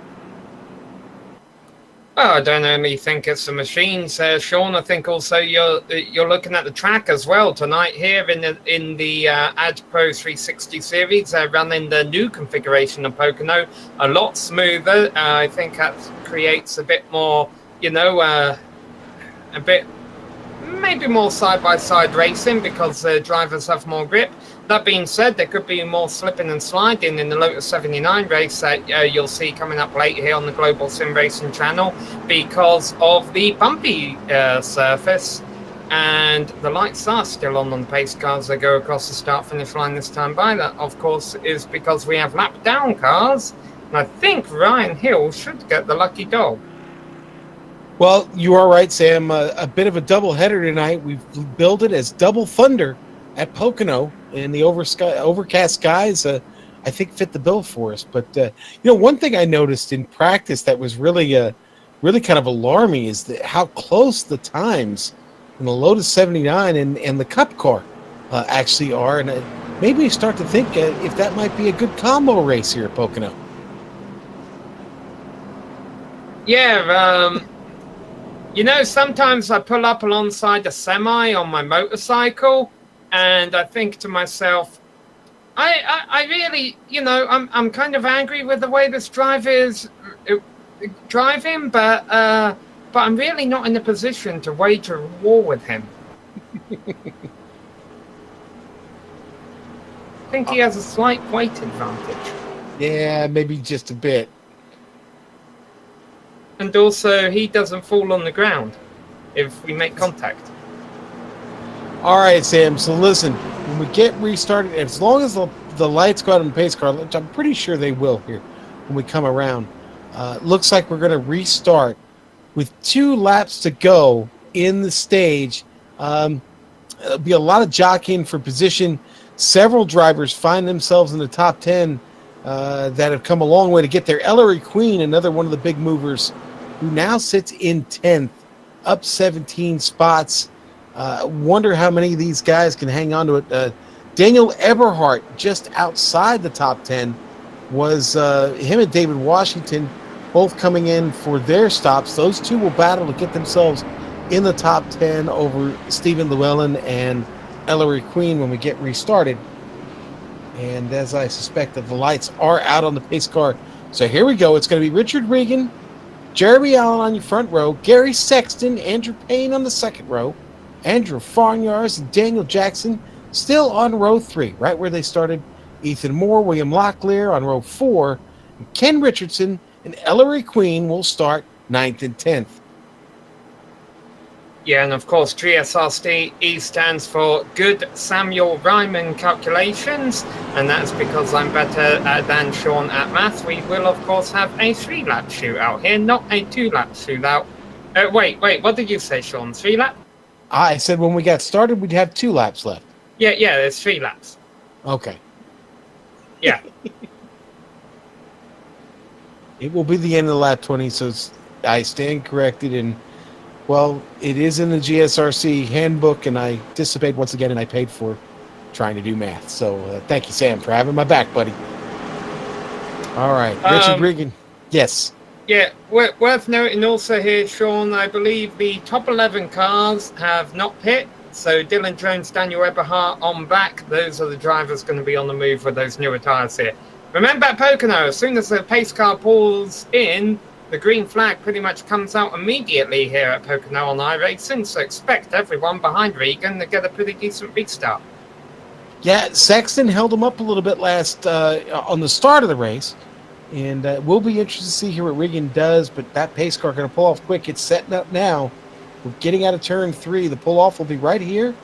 Well, I don't only think it's the machines, Sean. I think also you're looking at the track as well tonight here in the AdPro 360 series. They're running the new configuration of Pocono, a lot smoother. I think that creates a bit more, a bit maybe more side-by-side racing because the drivers have more grip. That being said, there could be more slipping and sliding in the Lotus 79 race that you'll see coming up late here on the Global Sim Racing channel because of the bumpy surface. And the lights are still on the pace cars that go across the start-finish line this time by. That, of course, is because we have lap-down cars. And I think Ryan Hill should get the lucky dog. Well, you are right, Sam. A bit of a double-header tonight. We've billed it as Double Thunder at Pocono, and the overcast skies, I think, fit the bill for us. But one thing I noticed in practice that was really kind of alarming is how close the times and the Lotus 79 and the Cup car actually are. And maybe we start to think if that might be a good combo race here at Pocono. Yeah, sometimes I pull up alongside a semi on my motorcycle, and I think to myself, I really, I'm kind of angry with the way this driver is driving, but I'm really not in a position to wage a war with him. I think he has a slight weight advantage. Yeah, maybe just a bit. And also, he doesn't fall on the ground if we make contact. All right, Sam. So listen, when we get restarted, as long as the lights go out on the pace car, which I'm pretty sure they will here when we come around, looks like we're going to restart with 2 laps to go in the stage. There'll be a lot of jockeying for position. Several drivers find themselves in the top 10 that have come a long way to get there. Ellery Queen, another one of the big movers, who now sits in 10th, up 17 spots. Wonder how many of these guys can hang on to it. Daniel Eberhardt, just outside the top 10, was him and David Washington both coming in for their stops. Those two will battle to get themselves in the top 10 over Stephen Llewellyn and Ellery Queen when we get restarted. And as I suspect that the lights are out on the pace car. So here we go. It's going to be Richard Regan, Jeremy Allen on your front row, Gary Sexton, Andrew Payne on the second row, Andrew Farnyars and Daniel Jackson still on row 3, right where they started. Ethan Moore, William Locklear on row 4, and Ken Richardson and Ellery Queen will start 9th and 10th. Yeah, and of course, GSRC stands for Good Samuel Ryman Calculations, and that's because I'm better than Sean at math. We will, of course, have a 3-lap shootout here, not a 2-lap shootout. Wait, what did you say, Sean? 3-lap? I said when we got started, we'd have 2 laps left. Yeah, there's 3 laps. Okay. Yeah. It will be the end of the lap 20, so I stand corrected. And, well, it is in the GSRC handbook, and I dissipate once again, and I paid for trying to do math. So thank you, Sam, for having my back, buddy. All right. Richard Regan. Yes. Yeah, worth noting also here, Sean, I believe the top 11 cars have not pit. So Dylan Jones, Daniel Eberhardt on back. Those are the drivers going to be on the move with those newer tyres here. Remember at Pocono, as soon as the pace car pulls in, the green flag pretty much comes out immediately here at Pocono on iRacing. So expect everyone behind Regan to get a pretty decent restart. Yeah, Sexton held him up a little bit last on the start of the race. And we'll be interested to see here what Regan does, but that pace car going to pull off quick. It's setting up now. We're getting out of turn 3. The pull-off will be right here.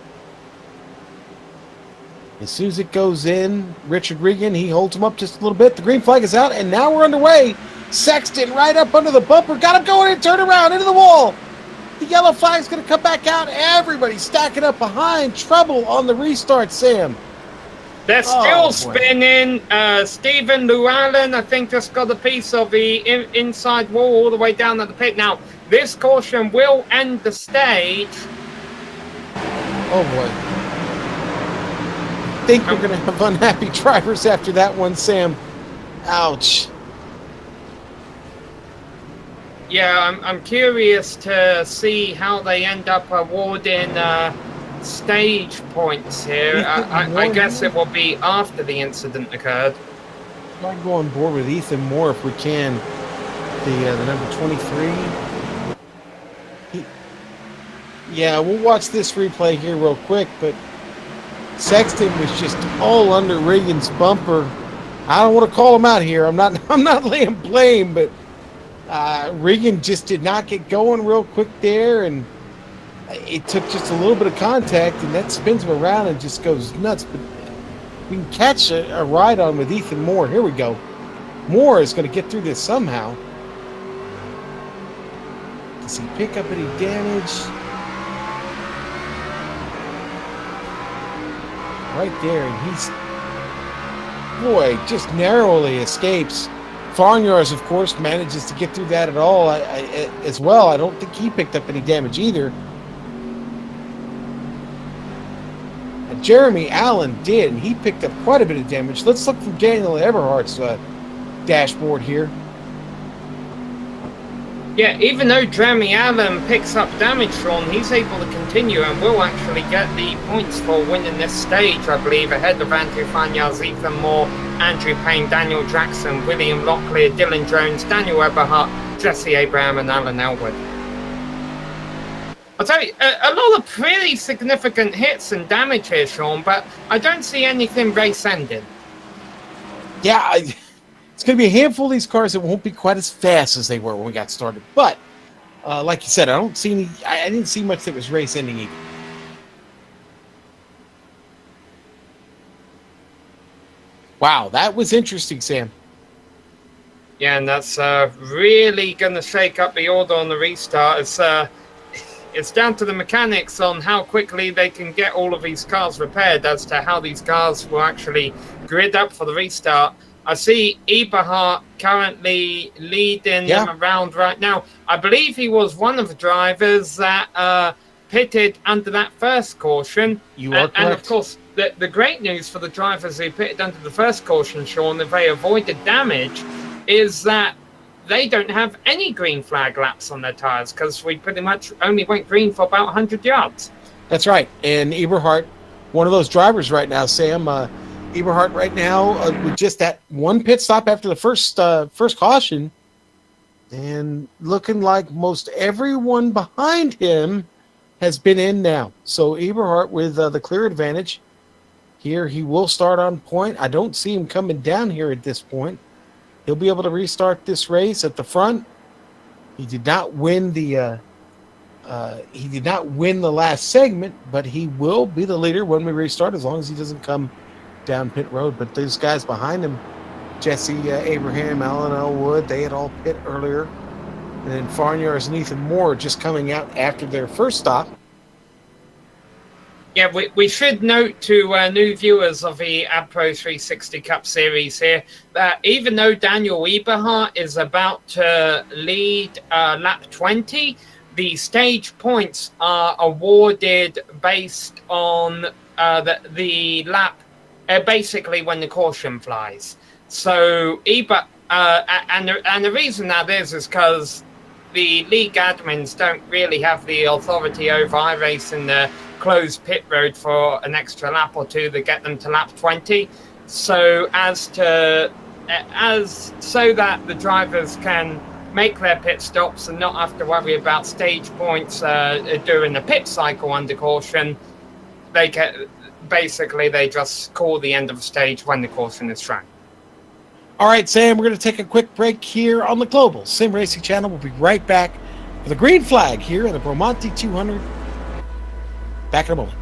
As soon as it goes in, Richard Regan, he holds him up just a little bit. The green flag is out, and now we're underway. Sexton right up under the bumper. Got him going in, turn around, into the wall. The yellow flag's going to come back out. Everybody stacking up behind. Trouble on the restart, Sam. They're still spinning. Stephen Llewellyn, I think, just got a piece of the inside wall all the way down at the pit. Now, this caution will end the stage. Oh, boy. I think we're going to have unhappy drivers after that one, Sam. Ouch. Yeah, I'm curious to see how they end up awarding stage points here. I guess it will be after the incident occurred. I'd go on board with Ethan Moore if we can. The number 23. Yeah, we'll watch this replay here real quick, but Sexton was just all under Regan's bumper. I don't want to call him out here. I'm not laying blame, but Regan just did not get going real quick there, and it took just a little bit of contact, and that spins him around and just goes nuts. But we can catch a ride on with Ethan Moore. Here we go. Moore is going to get through this somehow. Does he pick up any damage? Right there, and he's, boy, just narrowly escapes. Farnyars, of course, manages to get through that at all as well. I don't think he picked up any damage either. Jeremy Allen did, and he picked up quite a bit of damage. Let's look from Daniel Eberhardt's dashboard here. Yeah, even though Jeremy Allen picks up damage, Sean, he's able to continue and will actually get the points for winning this stage, I believe, ahead of Andrew Fanyas, Ethan Moore, Andrew Payne, Daniel Jackson, William Locklear, Dylan Jones, Daniel Eberhardt, Jesse Abraham, and Alan Elwood. I'll tell you, a lot of pretty significant hits and damage here, Sean, but I don't see anything race-ending. Yeah, it's going to be a handful of these cars that won't be quite as fast as they were when we got started. But, like you said, I didn't see much that was race-ending either. Wow, that was interesting, Sam. Yeah, and that's really going to shake up the order on the restart. It's down to the mechanics on how quickly they can get all of these cars repaired as to how these cars will actually grid up for the restart. I see Eberhardt currently leading them around right now. I believe he was one of the drivers that pitted under that first caution. You are correct. And of course, the great news for the drivers who pitted under the first caution, Sean, if they avoided damage, is that they don't have any green flag laps on their tires because we pretty much only went green for about 100 yards. That's right. And Eberhardt, one of those drivers right now, Sam, Eberhardt right now with just that one pit stop after the first caution, and looking like most everyone behind him has been in now. So Eberhardt with the clear advantage here. He will start on point. I don't see him coming down here at this point. He'll be able to restart this race at the front. He did not win the last segment, but he will be the leader when we restart as long as he doesn't come down pit road. But those guys behind him, Jesse Abraham, Alan Elwood, they had all pit earlier. And then Farniars and Ethan Moore just coming out after their first stop. Yeah, we should note to new viewers of the AdPro 360 Cup Series here that even though Daniel Eberhardt is about to lead lap 20, the stage points are awarded based on the lap, basically when the caution flies. So and the reason that is because the league admins don't really have the authority over iRacing the closed pit road for an extra lap or two to get them to lap 20. So so that the drivers can make their pit stops and not have to worry about stage points during the pit cycle under caution, they just call the end of the stage when the caution is thrown. All right, Sam, we're going to take a quick break here on the Global Sim Racing Channel. We'll be right back for the green flag here in the Bramante 200. Back in a moment.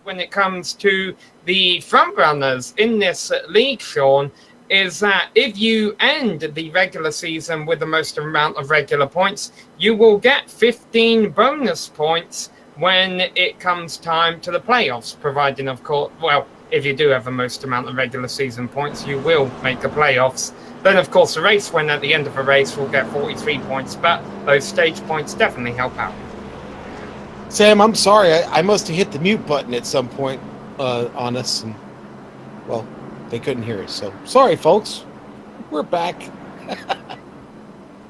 when it comes to the front runners in this league, Sean, is that if you end the regular season with the most amount of regular points, you will get 15 bonus points when it comes time to the playoffs, providing, of course, well, if you do have the most amount of regular season points, you will make the playoffs. Then, of course, the race win at the end of a race will get 43 points, but those stage points definitely help out. Sam, I'm sorry. I must have hit the mute button at some point on us, and, well, they couldn't hear us. So, sorry, folks. We're back.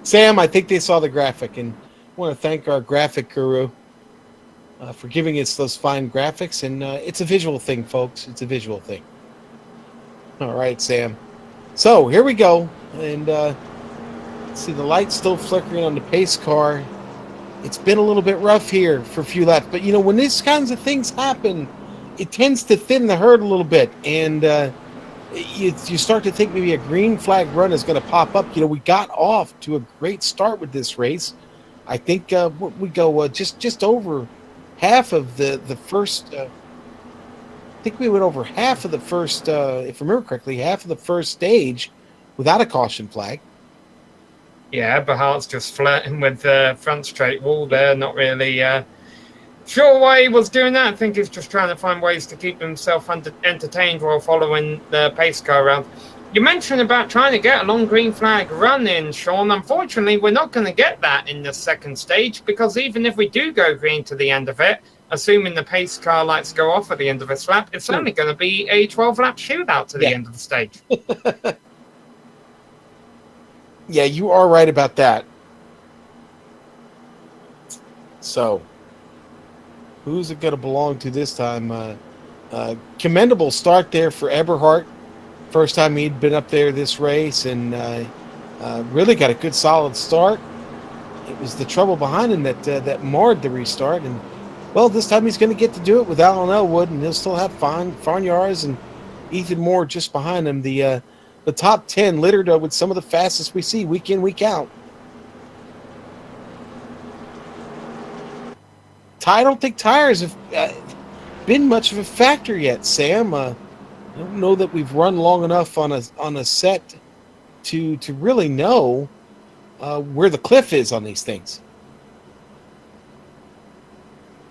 Sam, I think they saw the graphic, and I want to thank our graphic guru for giving us those fine graphics. And it's a visual thing, folks. It's a visual thing. All right, Sam. So, here we go. And see, the light's still flickering on the pace car. It's been a little bit rough here for a few laps. But, when these kinds of things happen, it tends to thin the herd a little bit. And you start to think maybe a green flag run is going to pop up. We got off to a great start with this race. I think we go just over half of the first. I think we went over half of the first, if I remember correctly, half of the first stage without a caution flag. Yeah, Bahart's just flirting with the front straight wall there, not really sure why he was doing that. I think he's just trying to find ways to keep himself entertained while following the pace car around. You mentioned about trying to get a long green flag run in, Sean. Unfortunately, we're not going to get that in the second stage, because even if we do go green to the end of it, assuming the pace car lights go off at the end of this lap, it's only going to be a 12-lap shootout to the end of the stage. Yeah, you are right about that. So, who's it going to belong to this time? Commendable start there for Eberhardt. First time he'd been up there this race, and really got a good solid start. It was the trouble behind him that marred the restart. And, well, this time he's going to get to do it with Alan Elwood, and he'll still have Farnyards and Ethan Moore just behind him. The top 10 littered with some of the fastest we see week in, week out. I don't think tires have been much of a factor yet, Sam. I don't know that we've run long enough on a set to really know where the cliff is on these things.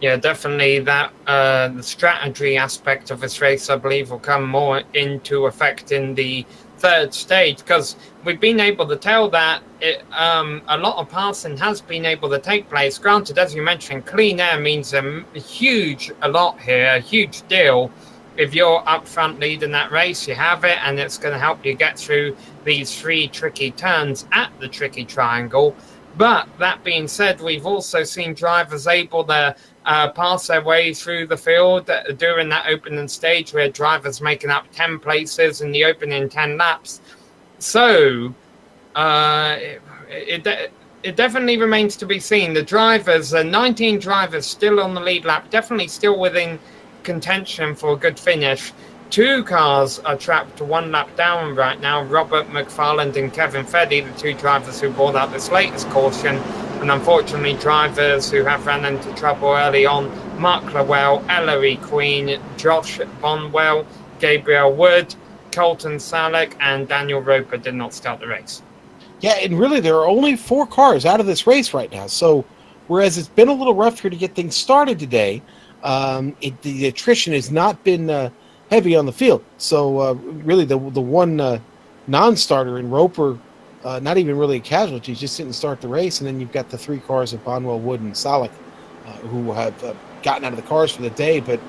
Yeah, definitely that the strategy aspect of this race, I believe, will come more into effect in the third stage, because we've been able to tell that a lot of passing has been able to take place. Granted, as you mentioned, clean air means a huge deal. If you're up front leading that race, you have it, and it's going to help you get through these 3 tricky turns at the tricky triangle. But that being said, we've also seen drivers able to pass their way through the field during that opening stage, where drivers making up 10 places in the opening 10 laps. So it definitely remains to be seen. The drivers, 19 drivers still on the lead lap, definitely still within contention for a good finish. 2 cars are trapped 1 lap down right now. Robert McFarland and Kevin Fedde, the 2 drivers who brought out this latest caution. And unfortunately, drivers who have ran into trouble early on: Mark Lowell, Ellery Queen, Josh Bonwell, Gabriel Wood, Colton Salek, and Daniel Roper did not start the race. Yeah, and really there are only 4 cars out of this race right now. So whereas it's been a little rough here to get things started today, the attrition has not been heavy on the field. So really the one non-starter in Roper, not even really a casualty, just didn't start the race. And then you've got the 3 cars of Bonwell, Wood, and Salek who have gotten out of the cars for the day. But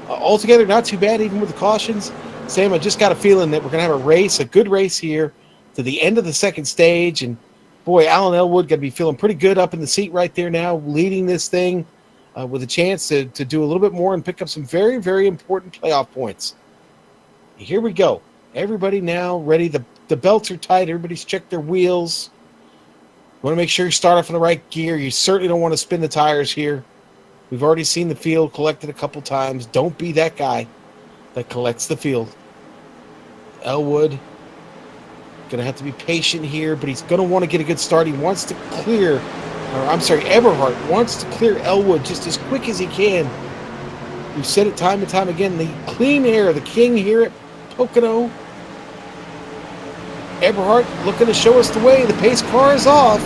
altogether, not too bad, even with the cautions. Sam, I just got a feeling that we're going to have a good race here to the end of the second stage. And, boy, Alan Elwood going to be feeling pretty good up in the seat right there now, leading this thing with a chance to do a little bit more and pick up some very, very important playoff points. Here we go. Everybody now ready. The belts are tight. Everybody's checked their wheels. You want to make sure you start off in the right gear. You certainly don't want to spin the tires here. We've already seen the field collected a couple times. Don't be that guy that collects the field. Elwood going to have to be patient here, but he's going to want to get a good start. He wants to clear, Eberhardt wants to clear Elwood just as quick as he can. We've said it time and time again, the clean air, the king here at Pocono. Eberhard looking to show us the way. The pace car is off.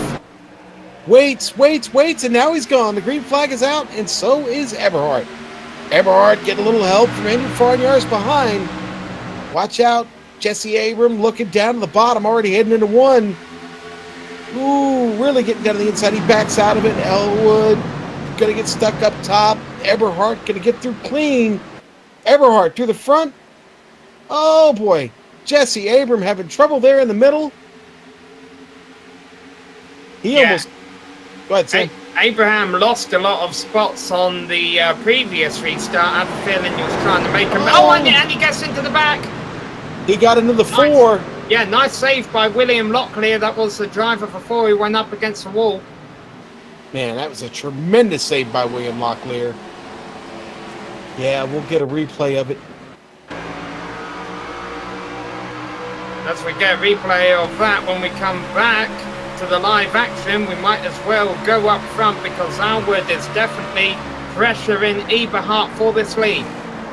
Waits, and now he's gone. The green flag is out, and so is Eberhard. Eberhard getting a little help from Andrew Farnyar's behind. Watch out. Jesse Abram looking down to the bottom, already heading into one. Ooh, really getting down to the inside. He backs out of it. Elwood going to get stuck up top. Eberhard going to get through clean. Eberhard through the front. Oh, boy. Jesse Abram having trouble there in the middle. He almost... Go ahead, Sam. Abraham lost a lot of spots on the previous restart. I have a feeling he was trying to make him... Oh, and he gets into the back. He got into the four. Yeah, nice save by William Locklear. That was the driver before he went up against the wall. Man, that was a tremendous save by William Locklear. Yeah, we'll get a replay of it. As we get a replay of that when we come back to the live action, we might as well go up front because Alwood is definitely pressuring Eberhard for this lead.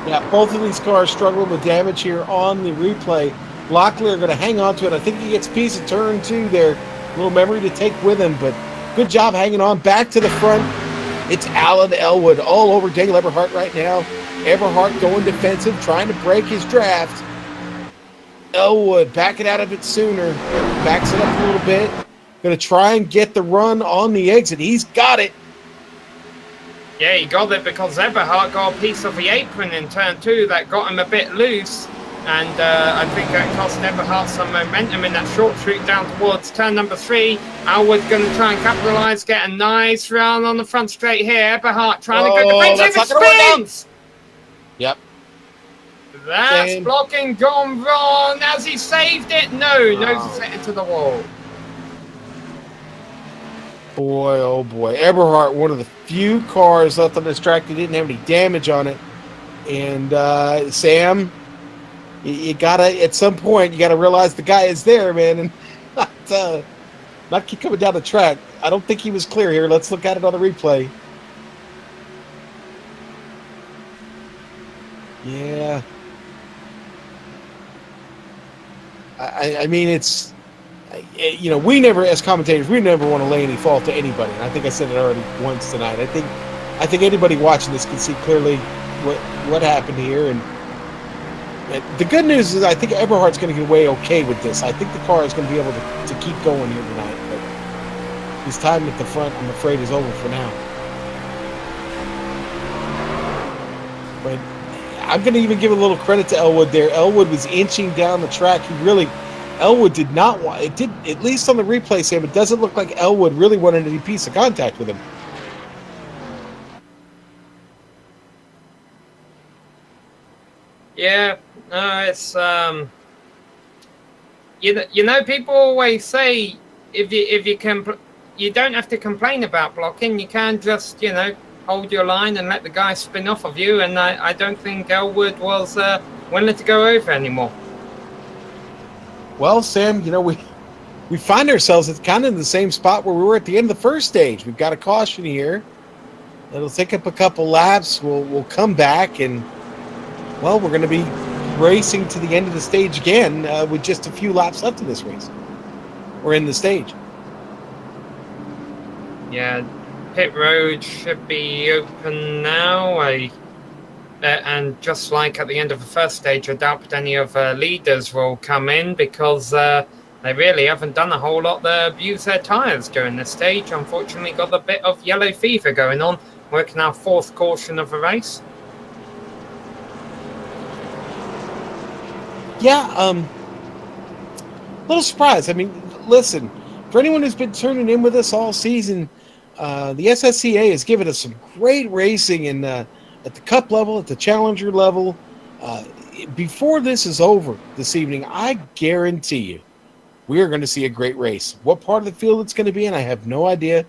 Yeah, both of these cars struggling with damage here on the replay. Locklear going to hang on to it. I think he gets a piece of turn two there. A little memory to take with him, but good job hanging on. Back to the front. It's Alan Elwood all over Dale Eberhard right now. Eberhard going defensive, trying to break his draft. Elwood backing out of it sooner. Backs it up a little bit. Going to try and get the run on the exit. He's got it. Yeah, he got it because Eberhard got a piece of the apron in turn two that got him a bit loose. And I think that cost Eberhard some momentum in that short shoot down towards turn number 3. Alwood's going to try and capitalize, get a nice run on the front straight here. Eberhard trying to go defensive, spins! Yep. That's blocking gone wrong. Has he saved it? No, nose it into the wall. Boy, oh boy. Eberhard, one of the few cars left on this track that didn't have any damage on it. And Sam, you gotta, at some point, you gotta realize the guy is there, man, and not keep coming down the track. I don't think he was clear here. Let's look at it on the replay. Yeah. I mean, it's, you know, we never, as commentators, we never want to lay any fault to anybody. And I think I said it already once tonight. I think anybody watching this can see clearly what happened here. And the good news is I think Eberhard's going to get away okay with this. I think the car is going to be able to keep going here tonight. But his time at the front, I'm afraid, is over for now. But I'm going to even give a little credit to Elwood there. Elwood was inching down the track. Elwood did not want, it did, at least on the replay, Sam, it doesn't look like Elwood really wanted any piece of contact with him. Yeah, no, it's, you know, people always say you don't have to complain about blocking. You can just, you know, hold your line and let the guy spin off of you. And I don't think Elwood was willing to go over anymore. Well, Sam, you know, we find ourselves at kind of in the same spot where we were at the end of the first stage. We've got a caution here. It'll take up a couple laps. We'll come back and, well, we're going to be racing to the end of the stage again with just a few laps left in this race. Or in the stage. Yeah, pit road should be open now. And just like at the end of the first stage, I doubt any of the leaders will come in because they really haven't done a whole lot to abuse their tyres during this stage. Unfortunately, got a bit of yellow fever going on, working our fourth caution of the race. Yeah, a little surprised. I mean, listen, for anyone who's been turning in with us all season, the SSCA has given us some great racing at the Cup level, at the Challenger level. Before this is over this evening, I guarantee you we are going to see a great race. What part of the field it's going to be in, I have no idea.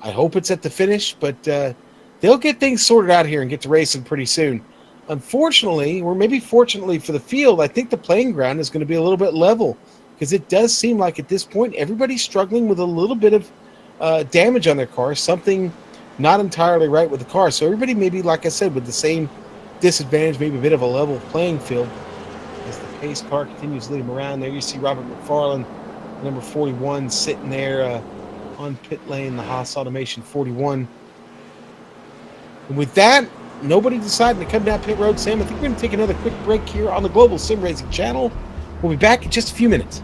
I hope it's at the finish, but they'll get things sorted out here and get to racing pretty soon. Unfortunately, or maybe fortunately for the field, I think the playing ground is going to be a little bit level because it does seem like at this point everybody's struggling with a little bit of damage on their car, something not entirely right with the car. So everybody maybe, like I said, with the same disadvantage, maybe a bit of a level playing field as the pace car continues to lead him around. There you see Robert McFarland, number 41, sitting there on pit lane, the Haas Automation 41. And with that, nobody deciding to come down pit road, Sam. I think we're going to take another quick break here on the Global Sim Racing channel. We'll be back in just a few minutes.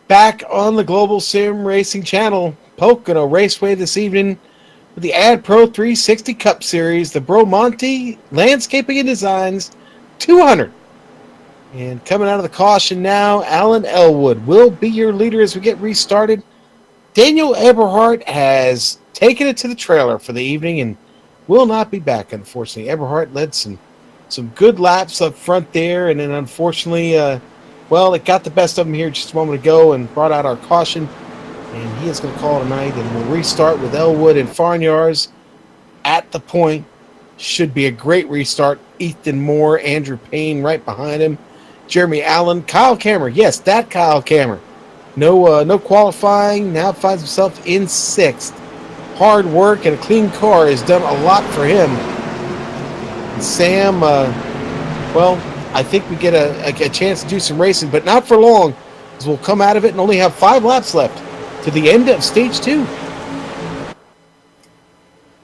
Back on the Global Sim Racing channel, Pocono Raceway this evening with the AdPro 360 Cup Series, the Bromonte Landscaping and Designs 200. And coming out of the caution now, Alan Elwood will be your leader as we get restarted. Daniel Eberhardt has taken it to the trailer for the evening and will not be back, unfortunately. Eberhardt led some good laps up front there, and then unfortunately, it got the best of him here just a moment ago and brought out our caution. And he is going to call tonight, and we'll restart with Elwood and Farnyards at the point. Should be a great restart. Ethan Moore, Andrew Payne right behind him. Jeremy Allen, Kyle Kammer. Yes, that Kyle Kammer. No qualifying. Now finds himself in 6th. Hard work and a clean car has done a lot for him. And Sam, well, I think we get a chance to do some racing, but not for long, because we'll come out of it and only have 5 laps left to the end of stage 2.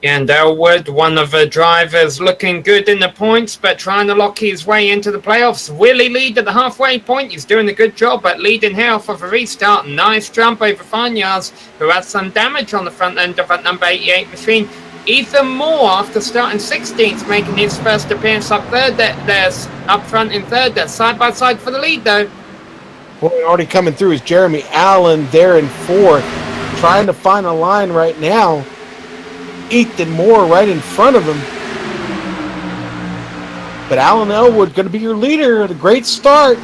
And Elwood, one of the drivers, looking good in the points, but trying to lock his way into the playoffs. Will he lead at the halfway point? He's doing a good job at leading here off of a restart. Nice jump over Farnyards, who had some damage on the front end of that number 88 machine. Ethan Moore, after starting 16th, making his first appearance up third. There's up front in third. They're side by side for the lead, though. Boy, already coming through is Jeremy Allen there in 4th, trying to find a line right now. Ethan Moore right in front of him. But Alan Elwood going to be your leader at a great start.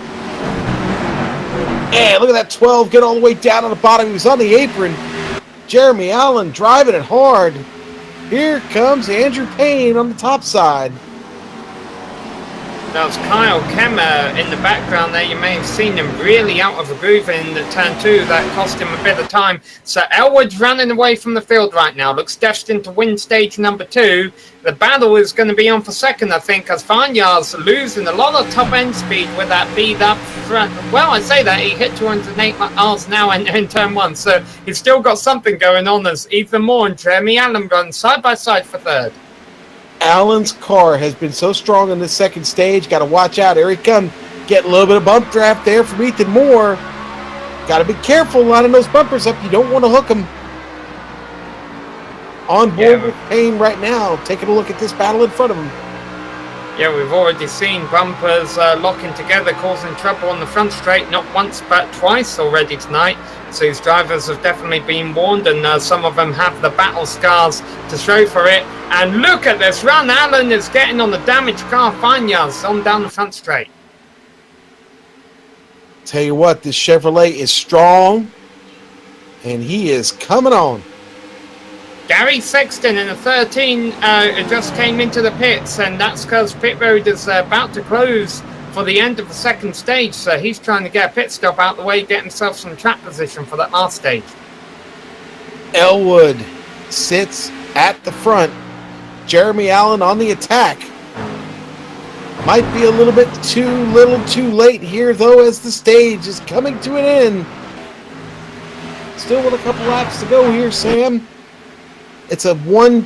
Yeah, look at that 12 get all the way down on the bottom. He was on the apron. Jeremy Allen driving it hard. Here comes Andrew Payne on the top side. That was Kyle Kemmer in the background there. You may have seen him really out of a groove in the turn 2. That cost him a bit of time. So Elwood's running away from the field right now. Looks destined to win stage number 2. The battle is going to be on for second, I think, as Farnyard's losing a lot of top-end speed with that beat up front. Well, I say that. He hit 208 miles an hour in turn 1. So he's still got something going on as Ethan Moore and Jeremy Allen run side by side for third. Allen's car has been so strong in this second stage. Got to watch out. Here he comes. Get a little bit of bump draft there from Ethan Moore. Got to be careful lining those bumpers up. You don't want to hook them. On board with Payne right now. Taking a look at this battle in front of him. Yeah, we've already seen bumpers locking together, causing trouble on the front straight, not once but twice already tonight. So these drivers have definitely been warned, and some of them have the battle scars to show for it. And look at this run. Allen is getting on the damaged car. Farnyards on down the front straight. Tell you what, this Chevrolet is strong, and he is coming on. Gary Sexton in the 13 just came into the pits, and that's because pit road is about to close for the end of the second stage, so he's trying to get a pit stop out the way, get himself some track position for that last stage. Elwood sits at the front. Jeremy Allen on the attack. Might be a little bit too late here, though, as the stage is coming to an end. Still with a couple laps to go here, Sam. It's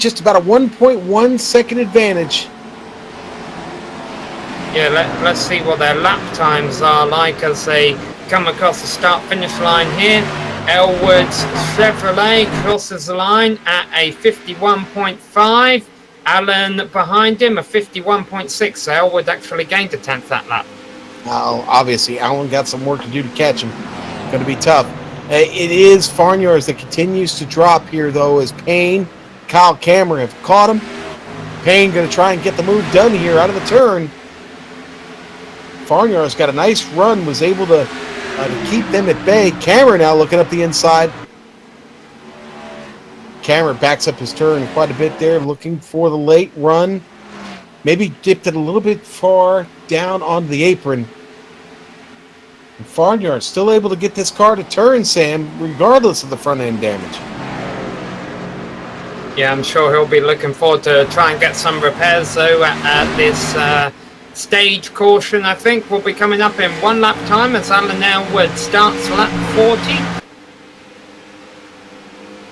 just about a 1.1 second advantage. Yeah, let's see what their lap times are like as they come across the start-finish line here. Elwood's Chevrolet crosses the line at a 51.5. Allen behind him, a 51.6. So Elwood actually gained a 10th that lap. Obviously, Allen got some work to do to catch him. Going to be tough. It is Farnyards that continues to drop here, though, as Payne, Kyle Kammer have caught him. Payne going to try and get the move done here out of the turn. Farnyards got a nice run, was able to keep them at bay. Kammer now looking up the inside. Kammer backs up his turn quite a bit there, looking for the late run. Maybe dipped it a little bit far down on the apron. And Farnyards still able to get this car to turn, Sam, regardless of the front end damage. Yeah, I'm sure he'll be looking forward to try and get some repairs, though, at this stage caution. I think will be coming up in 1 lap time as Allen Elwood starts lap 40.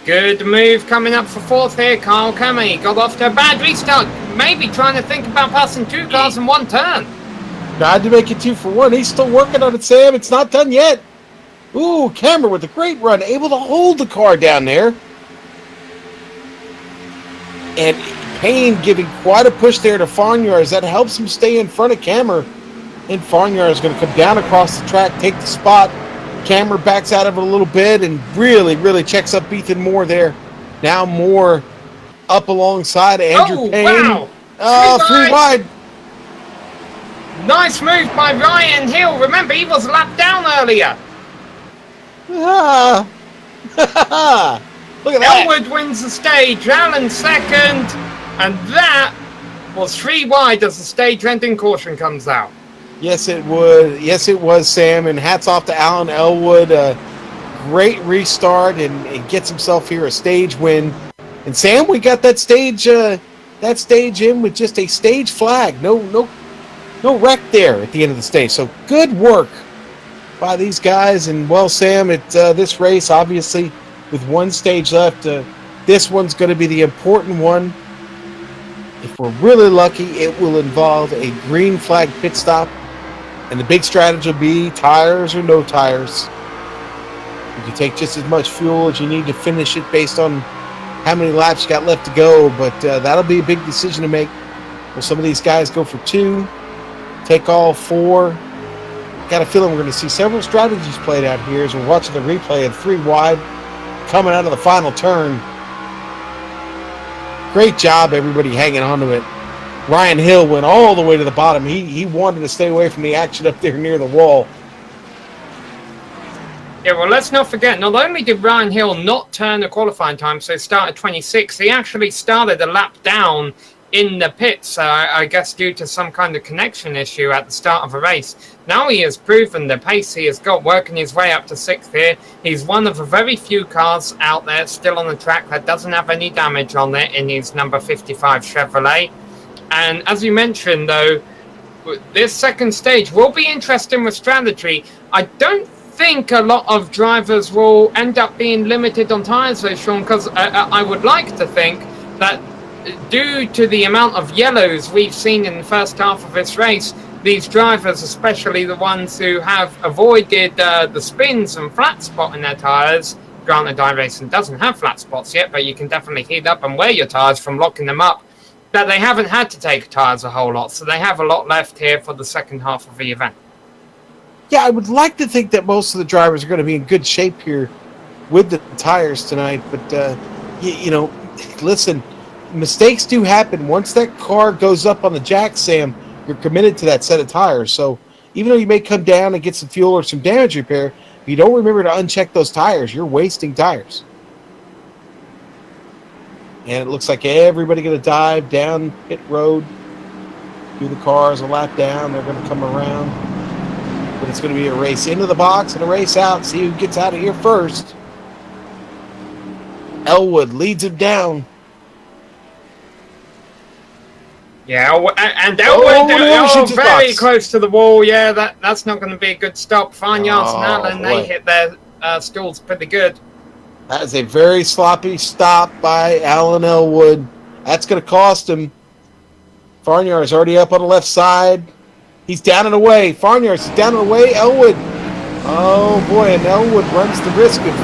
Good move coming up for 4th here. Kyle Kammer got off to a bad restart. Maybe trying to think about passing 2 cars in 1 turn. Tried to make it 2 for 1. He's still working on it, Sam. It's not done yet. Ooh, Kammer with a great run, able to hold the car down there. And Payne giving quite a push there to Farnyards. That helps him stay in front of Kammer. And Farnyards is going to come down across the track, take the spot. Kammer backs out of it a little bit and really checks up Ethan Moore there. Now Moore up alongside Andrew Payne. Wow! Through wide. Nice move by Ryan Hill. Remember, he was a lap down earlier. Look at that. Elwood wins the stage, Allen second, and that was 3 wide as the stage-ending caution comes out. Yes, it would. Yes, it was, Sam. And hats off to Alan Elwood. Great restart and gets himself here a stage win. And Sam, we got that stage in with just a stage flag. No wreck there at the end of the stage. So good work by these guys. And well, Sam, at this race, obviously, with one stage left, this one's going to be the important one. If we're really lucky, it will involve a green flag pit stop. And the big strategy will be tires or no tires. You can take just as much fuel as you need to finish it based on how many laps you got left to go. But that'll be a big decision to make. Will some of these guys go for 2, take all 4? Got a feeling we're going to see several strategies played out here as we're watching the replay of 3 wide coming out of the final turn. Great job, everybody hanging on to it. Ryan Hill went all the way to the bottom. He wanted to stay away from the action up there near the wall. Yeah, well, let's not forget, not only did Ryan Hill not turn the qualifying time, so he started 26, he actually started a lap down in the pits, I guess due to some kind of connection issue at the start of a race. Now he has proven the pace he has got, working his way up to 6th here. He's one of the very few cars out there still on the track that doesn't have any damage on it in his number 55 Chevrolet. And as you mentioned, though, this second stage will be interesting with strategy. I don't think a lot of drivers will end up being limited on tyres, though, Sean, because I would like to think that due to the amount of yellows we've seen in the first half of this race, these drivers, especially the ones who have avoided the spins and flat spot in their tyres, granted iRacing doesn't have flat spots yet, but you can definitely heat up and wear your tyres from locking them up, that they haven't had to take tyres a whole lot, so they have a lot left here for the second half of the event. Yeah, I would like to think that most of the drivers are going to be in good shape here with the tires tonight, but, listen, mistakes do happen. Once that car goes up on the jack, Sam, you're committed to that set of tires. So even though you may come down and get some fuel or some damage repair, if you don't remember to uncheck those tires, you're wasting tires. And it looks like everybody going to dive down pit road. Do the cars a lap down. They're going to come around. But it's going to be a race into the box and a race out. See who gets out of here first. Elwood leads him down. Yeah, and Elwood very close to the wall. Yeah, that's not going to be a good stop. Farnyards and Allen, they hit their stalls pretty good. That is a very sloppy stop by Alan Elwood. That's going to cost him. Farnyard is already up on the left side. He's down and away. Farnyard is down and away. Elwood. Oh, boy, and Elwood runs the risk of,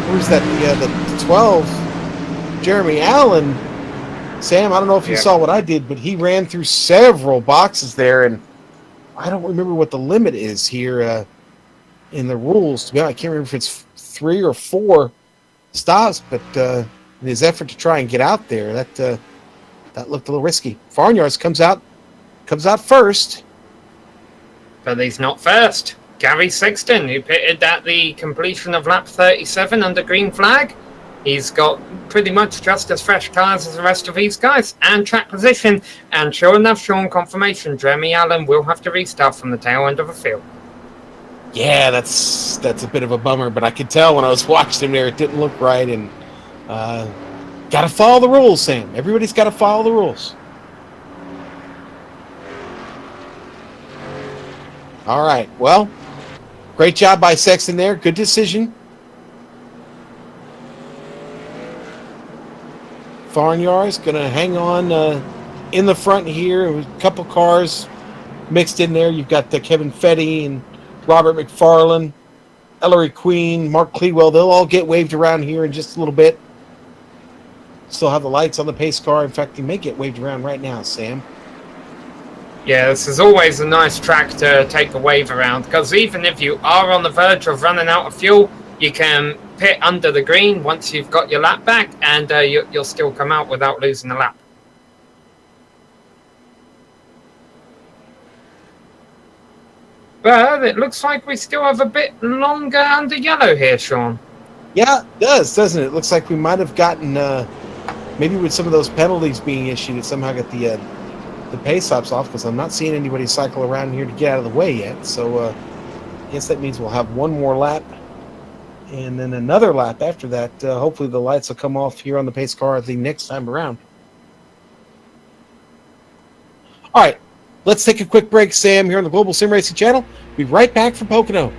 where's that, the 12. Jeremy Allen. Sam, I don't know if you saw what I did, but he ran through several boxes there, and I don't remember what the limit is here in the rules. To be honest, I can't remember if it's 3 or 4 stops, but in his effort to try and get out there, that looked a little risky. Farnyards comes out first. But he's not first. Gary Sexton, who pitted at the completion of lap 37 under green flag. He's got pretty much just as fresh tyres as the rest of these guys, and track position. And sure enough, Sean, confirmation, Jeremy Allen will have to restart from the tail end of the field. Yeah, that's a bit of a bummer, but I could tell when I was watching him there, it didn't look right. And got to follow the rules, Sam. Everybody's got to follow the rules. All right, well, great job by Sexton there. Good decision. Farnyard's going to hang on in the front here. A couple cars mixed in there. You've got Kevin Fetty and Robert McFarlane, Ellery Queen, Mark Clewell. They'll all get waved around here in just a little bit. Still have the lights on the pace car. In fact, he may get waved around right now, Sam. Yeah, this is always a nice track to take a wave around, because even if you are on the verge of running out of fuel, you can pit under the green once you've got your lap back, and you'll still come out without losing a lap. But it looks like we still have a bit longer under yellow here, Sean. Yeah, it does, doesn't it? It looks like we might have gotten, maybe with some of those penalties being issued, it somehow got the pace stops off, because I'm not seeing anybody cycle around here to get out of the way yet. So I guess that means we'll have one more lap and then another lap after that. Hopefully the lights will come off here on the pace car the next time around. All right, let's take a quick break, Sam, here on the Global Sim Racing channel. Be right back from Pocono.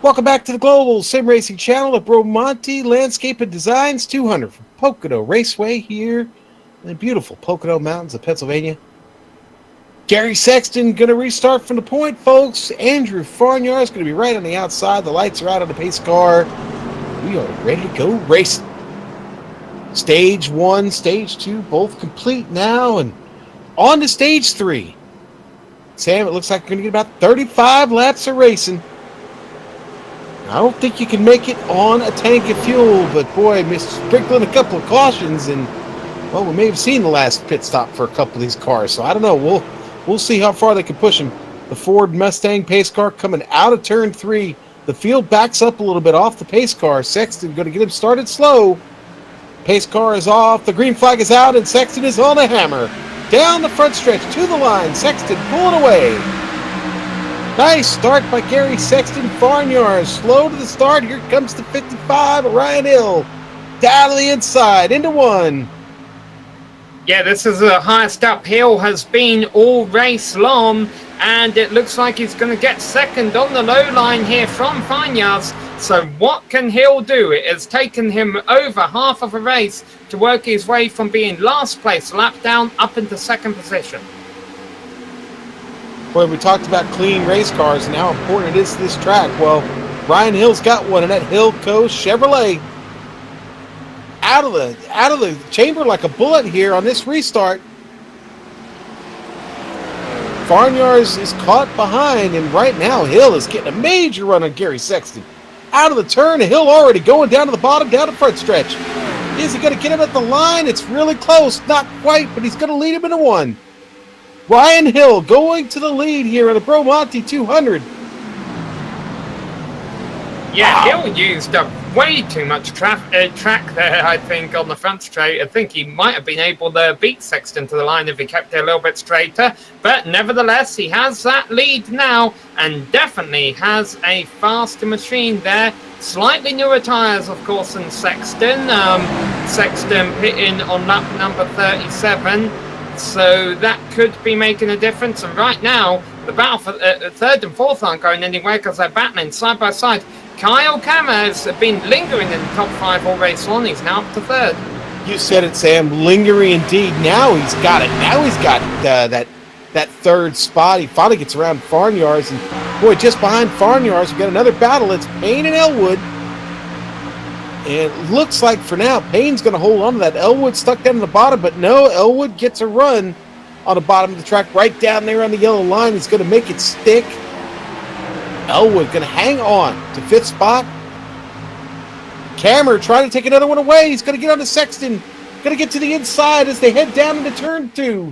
Welcome back to the Global Sim Racing channel of Bromonte Landscape and Designs 200 from Pocono Raceway here in the beautiful Pocono Mountains of Pennsylvania. Gary Sexton going to restart from the point, folks. Andrew Farnyard is going to be right on the outside. The lights are out on the pace car. We are ready to go racing. Stage 1, Stage 2, both complete now, and on to Stage 3. Sam, it looks like we're going to get about 35 laps of racing. I don't think you can make it on a tank of fuel, but boy, sprinkling a couple of cautions, and well, we may have seen the last pit stop for a couple of these cars. So I don't know. We'll see how far they can push them. The Ford Mustang pace car coming out of turn 3. The field backs up a little bit off the pace car. Sexton going to get him started slow. Pace car is off. The green flag is out, and Sexton is on a hammer down the front stretch to the line. Sexton pulling away. Nice start by Gary Sexton. Farnyard slow to the start. Here comes the 55, Ryan Hill. Down to the inside, into 1. Yeah, this is the highest uphill has been all race long, and it looks like he's going to get second on the low line here from Farnyard's. So what can Hill do? It has taken him over half of a race to work his way from being last place lap down up into second position. Boy, we talked about clean race cars and how important it is to this track. Well, Ryan Hill's got one in that Hill Coast Chevrolet. Out of the chamber like a bullet here on this restart. Farnyard is caught behind, and right now Hill is getting a major run on Gary Sexton. Out of the turn, and Hill already going down to the bottom, down the front stretch. Is he going to get him at the line? It's really close. Not quite, but he's going to lead him into 1. Ryan Hill going to the lead here in the Bromonte 200. Yeah, wow. Hill used a way too much track there, I think, on the front straight. I think he might have been able to beat Sexton to the line if he kept it a little bit straighter. But nevertheless, he has that lead now and definitely has a faster machine there. Slightly newer tyres, of course, than Sexton. Sexton pitting on lap number 37. So that could be making a difference. And right now, the battle for third and fourth aren't going anywhere because they're battling side by side. Kyle Kammer has been lingering in the top 5 all race long. He's now up to third. You said it, Sam. Lingering indeed. Now he's got it. Now he's got that third spot. He finally gets around Farnyards. And, boy, just behind Farnyards, we've got another battle. It's Payne and Elwood. And it looks like for now, Payne's going to hold on to that. Elwood stuck down to the bottom, but no, Elwood gets a run on the bottom of the track right down there on the yellow line. He's going to make it stick. Elwood going to hang on to 5th spot. Kammer trying to take another one away. He's going to get on to Sexton. Going to get to the inside as they head down into turn 2.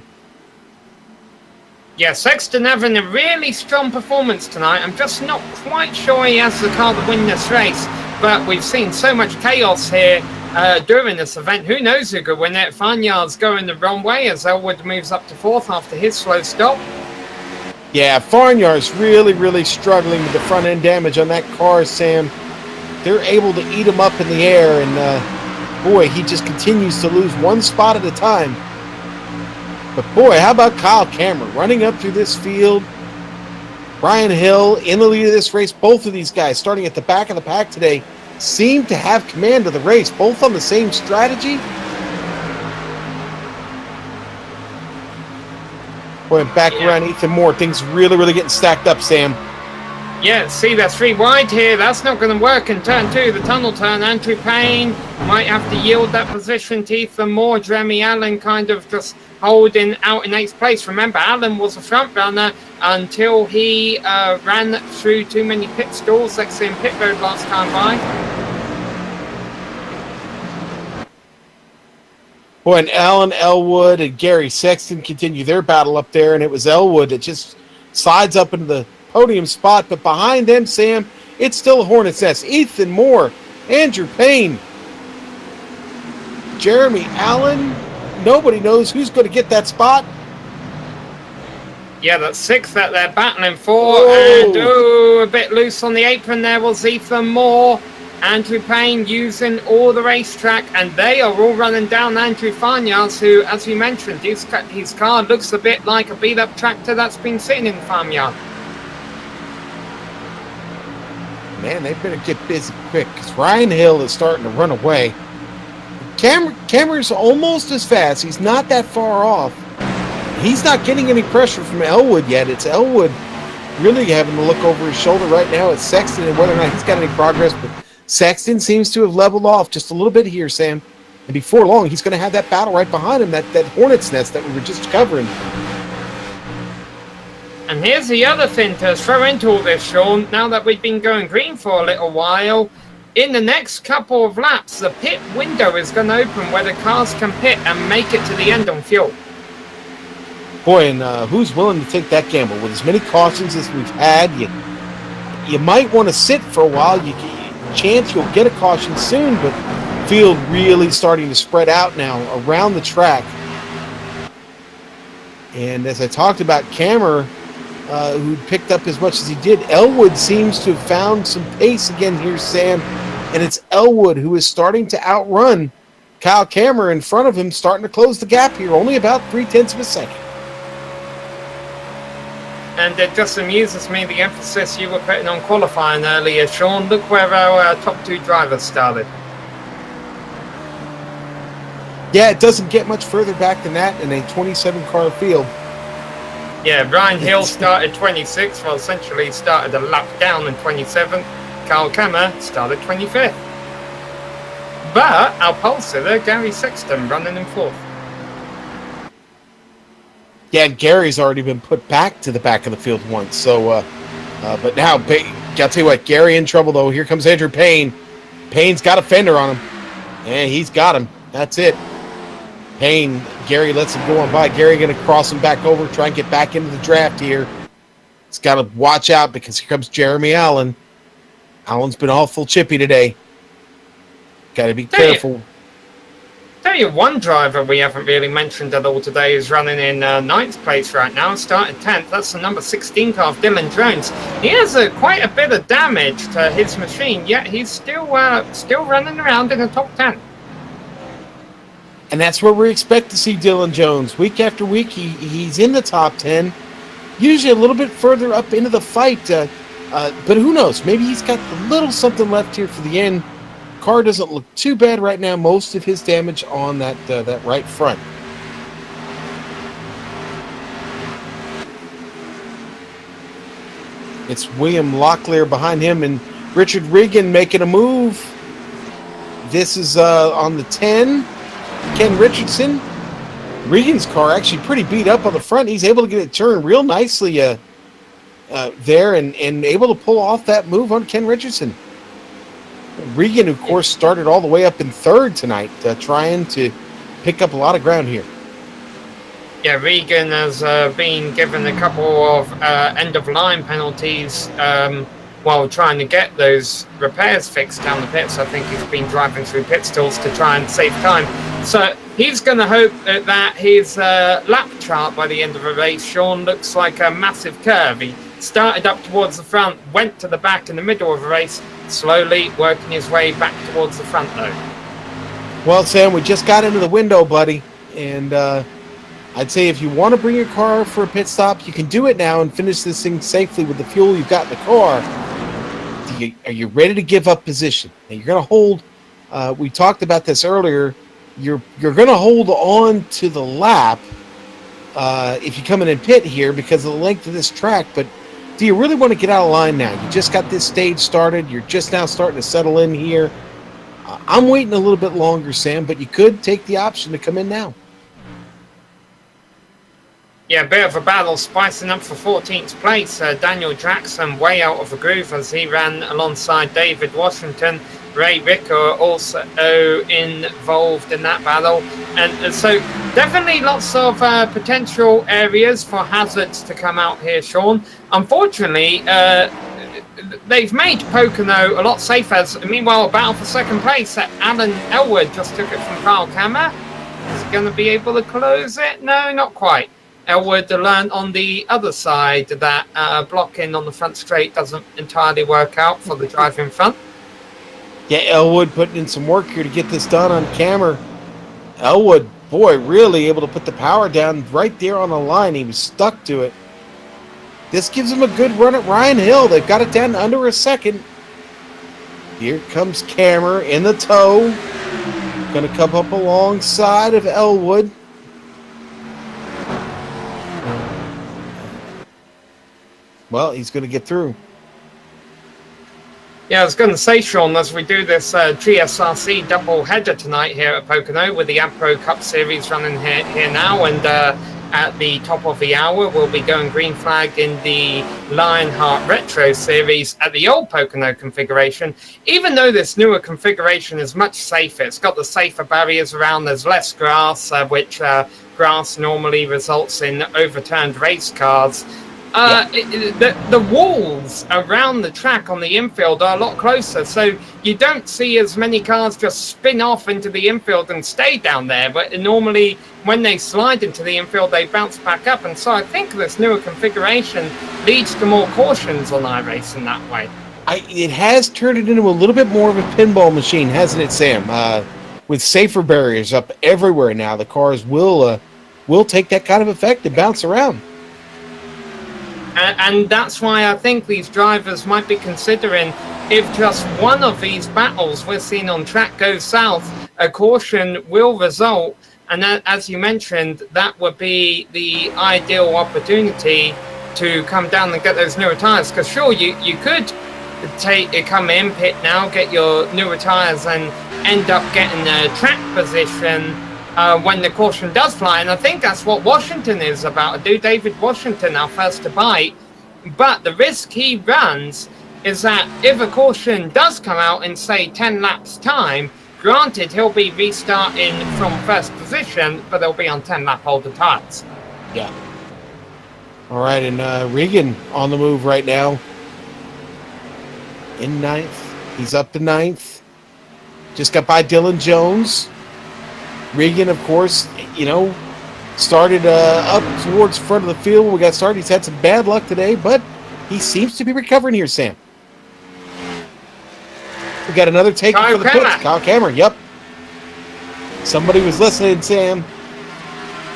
Yeah, Sexton having a really strong performance tonight. I'm just not quite sure he has the car to win this race, but we've seen so much chaos here during this event. Who knows who could win it? Farnyard's going the wrong way as Elwood moves up to 4th after his slow stop. Yeah, Farnyard's really, really struggling with the front end damage on that car, Sam. They're able to eat him up in the air, and boy, he just continues to lose one spot at a time. But boy, how about Kyle Kammer running up through this field? Brian Hill in the lead of this race. Both of these guys starting at the back of the pack today seem to have command of the race, both on the same strategy. Boy, back around Ethan Moore, things really, really getting stacked up, Sam. Yeah, see, they're 3 wide here. That's not going to work in turn 2, the tunnel turn. Andrew Payne might have to yield that position to Ethan Moore. Jeremy Allen kind of just holding out in 8th place. Remember, Allen was a front runner until he ran through too many pit stalls, like in pit road last time by. Boy, and Alan Elwood and Gary Sexton continue their battle up there, and it was Elwood that just slides up into the podium spot, but behind them, Sam, it's still a Hornet's Nest. Ethan Moore, Andrew Payne, Jeremy Allen. Nobody knows who's going to get that spot. Yeah, that's 6th that they're battling for. And a bit loose on the apron there was Ethan Moore. Andrew Payne using all the racetrack, and they are all running down Andrew Farnyards, who, as we mentioned, his car looks a bit like a beat-up tractor that's been sitting in the farmyard. Man, they better get busy quick, because Ryan Hill is starting to run away. Kammer's almost as fast. He's not that far off. He's not getting any pressure from Elwood yet. It's Elwood really having to look over his shoulder right now at Sexton and whether or not he's got any progress. But Sexton seems to have leveled off just a little bit here, Sam. And before long, he's going to have that battle right behind him, that Hornet's Nest that we were just covering. And here's the other thing to throw into all this, Sean. Now that we've been going green for a little while, in the next couple of laps, the pit window is going to open where the cars can pit and make it to the end on fuel. Boy, and who's willing to take that gamble? With as many cautions as we've had, you might want to sit for a while. Chance you'll get a caution soon, but field really starting to spread out now around the track. And as I talked about Kammer, who picked up as much as he did, Elwood seems to have found some pace again here, Sam. And it's Elwood who is starting to outrun Kyle Kammer in front of him, starting to close the gap here, only about 0.3 of a second. And it just amuses me, the emphasis you were putting on qualifying earlier, Sean. Look where our top 2 drivers started. Yeah, it doesn't get much further back than that in a 27-car field. Yeah, Ryan Hill started 26th, well, essentially started a lap down in 27th. Kyle Kammer started 25th. But our pole sitter, Gary Sexton, running in 4th. Yeah, Gary's already been put back to the back of the field once. So, but now, I'll tell you what, Gary in trouble, though. Here comes Andrew Payne. Payne's got a fender on him. And he's got him. That's it. Payne, Gary lets him go on by. Gary going to cross him back over, try and get back into the draft here. He's got to watch out because here comes Jeremy Allen. Allen's been awful chippy today. Got to be careful. Tell you, one driver we haven't really mentioned at all today is running in ninth place right now, starting 10th. That's the number 16 car of Dylan Jones. He has quite a bit of damage to his machine, yet he's still running around in the top 10. And that's where we expect to see Dylan Jones. Week after week, he's in the top 10, usually a little bit further up into the fight. But who knows? Maybe he's got a little something left here for the end. Car doesn't look too bad right now. Most of his damage on that right front. It's William Locklear behind him and Richard Regan making a move. This is on the 10. Ken Richardson. Regan's car actually pretty beat up on the front. He's able to get it turned real nicely there and able to pull off that move on Ken Richardson. Regan, of course, started all the way up in third tonight, trying to pick up a lot of ground here. Yeah, Regan has been given a couple of end-of-line penalties while trying to get those repairs fixed down the pits. I think he's been driving through pit stalls to try and save time. So he's going to hope that his lap chart by the end of the race, Sean, looks like a massive curve. He started up towards the front, went to the back in the middle of the race, slowly working his way back towards the front, though. Well, Sam, we just got into the window, buddy. And I'd say if you want to bring your car for a pit stop, you can do it now and finish this thing safely with the fuel you've got in the car. Are you ready to give up position? And you're going to hold, we talked about this earlier, you're going to hold on to the lap if you come in and pit here because of the length of this track, but do you really want to get out of line now? You just got this stage started. You're just now starting to settle in here. I'm waiting a little bit longer, Sam, but you could take the option to come in now. Yeah, a bit of a battle, spicing up for 14th place. Daniel Jackson way out of the groove as he ran alongside David Washington. Ray Ricker also involved in that battle. And so definitely lots of potential areas for hazards to come out here, Sean. Unfortunately, they've made Pocono a lot safer. Meanwhile, a battle for second place. Alan Elwood just took it from Carl Kammer. Is he going to be able to close it? No, not quite. Elwood learned on the other side that blocking on the front straight doesn't entirely work out for the drive in front. Yeah, Elwood putting in some work here to get this done on camera. Elwood, boy, really able to put the power down right there on the line. He was stuck to it. This gives him a good run at Ryan Hill. They've got it down to under a second. Here comes Cammer in the tow. Going to come up alongside of Elwood. Well, he's going to get through. Yeah, I was going to say, Sean, as we do this GSRC double header tonight here at Pocono with the AdPro Cup Series running here now, and at the top of the hour we'll be going green flag in the Lionheart Retro Series at the old Pocono configuration. Even though this newer configuration is much safer, it's got the safer barriers around, there's less grass, which grass normally results in overturned race cars. The walls around the track on the infield are a lot closer, so you don't see as many cars just spin off into the infield and stay down there, but normally when they slide into the infield they bounce back up, and so I think this newer configuration leads to more cautions on iRacing that way. It has turned it into a little bit more of a pinball machine, hasn't it, Sam? With safer barriers up everywhere now, the cars will take that kind of effect and bounce around. And that's why I think these drivers might be considering, if just one of these battles we're seeing on track goes south, a caution will result. And as you mentioned, that would be the ideal opportunity to come down and get those newer tyres. Because sure, you could come in, pit now, get your newer tyres and end up getting a track position when the caution does fly, and I think that's what Washington is about to do. David Washington, our first to bite. But the risk he runs is that if a caution does come out in, say, 10 laps time, granted he'll be restarting from first position, but they'll be on 10 lap older tyres. Yeah. All right, and Regan on the move right now. In ninth. He's up to ninth. Just got by Dylan Jones. Regan, of course, started up towards front of the field when we got started. He's had some bad luck today, but he seems to be recovering here, Sam. We got another take for the pits. Kyle Cameron, yep. Somebody was listening, Sam.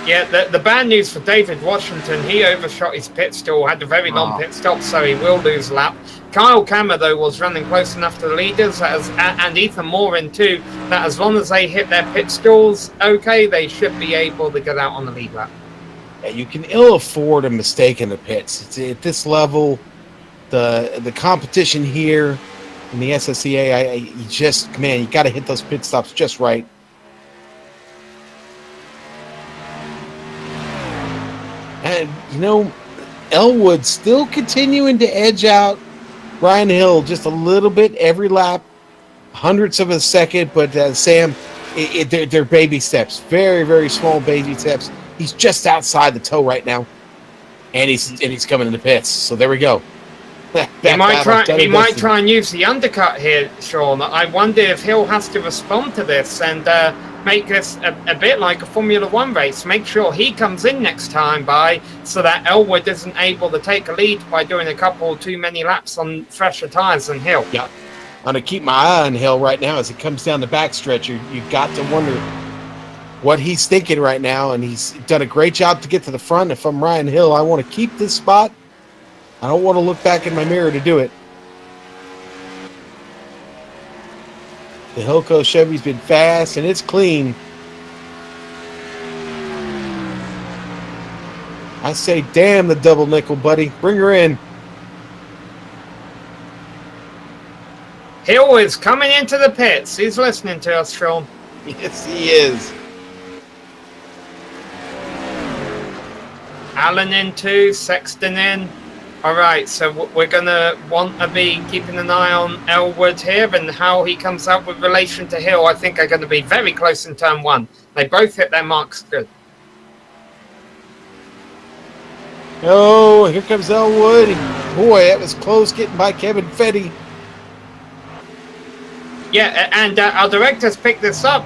Yeah, the bad news for David Washington, he overshot his pit stall, had a very long pit stop, so he will lose a lap. Kyle Kammer, though, was running close enough to the leaders, and Ethan Morin, too, that as long as they hit their pit stalls, okay, they should be able to get out on the lead lap. Yeah, you can ill afford a mistake in the pits. It's, at this level, the competition here in the SSCA, you got to hit those pit stops just right. And, Elwood still continuing to edge out Ryan Hill just a little bit every lap, hundredths of a second. But, Sam, they're baby steps, very, very small baby steps. He's just outside the toe right now, and he's coming in the pits. So there we go. He might try and use the undercut here, Sean. I wonder if Hill has to respond to this and make this a bit like a Formula One race. Make sure he comes in next time so that Elwood isn't able to take a lead by doing a couple too many laps on fresher tyres than Hill. Yeah, I'm going to keep my eye on Hill right now as he comes down the backstretch. You've got to wonder what he's thinking right now, and he's done a great job to get to the front. If I'm Ryan Hill, I want to keep this spot. I don't want to look back in my mirror to do it. The Hilco Chevy's been fast, and it's clean. I say, damn the double nickel, buddy. Bring her in. Hill is coming into the pits. He's listening to us, Sean. Yes, he is. Allen in too, Sexton in. All right, so we're going to want to be keeping an eye on Elwood here and how he comes out with relation to Hill. I think are going to be very close in turn one. They both hit their marks good. Oh, here comes Elwood. Boy, that was close getting by Kevin Fetty. Yeah, and our directors picked this up.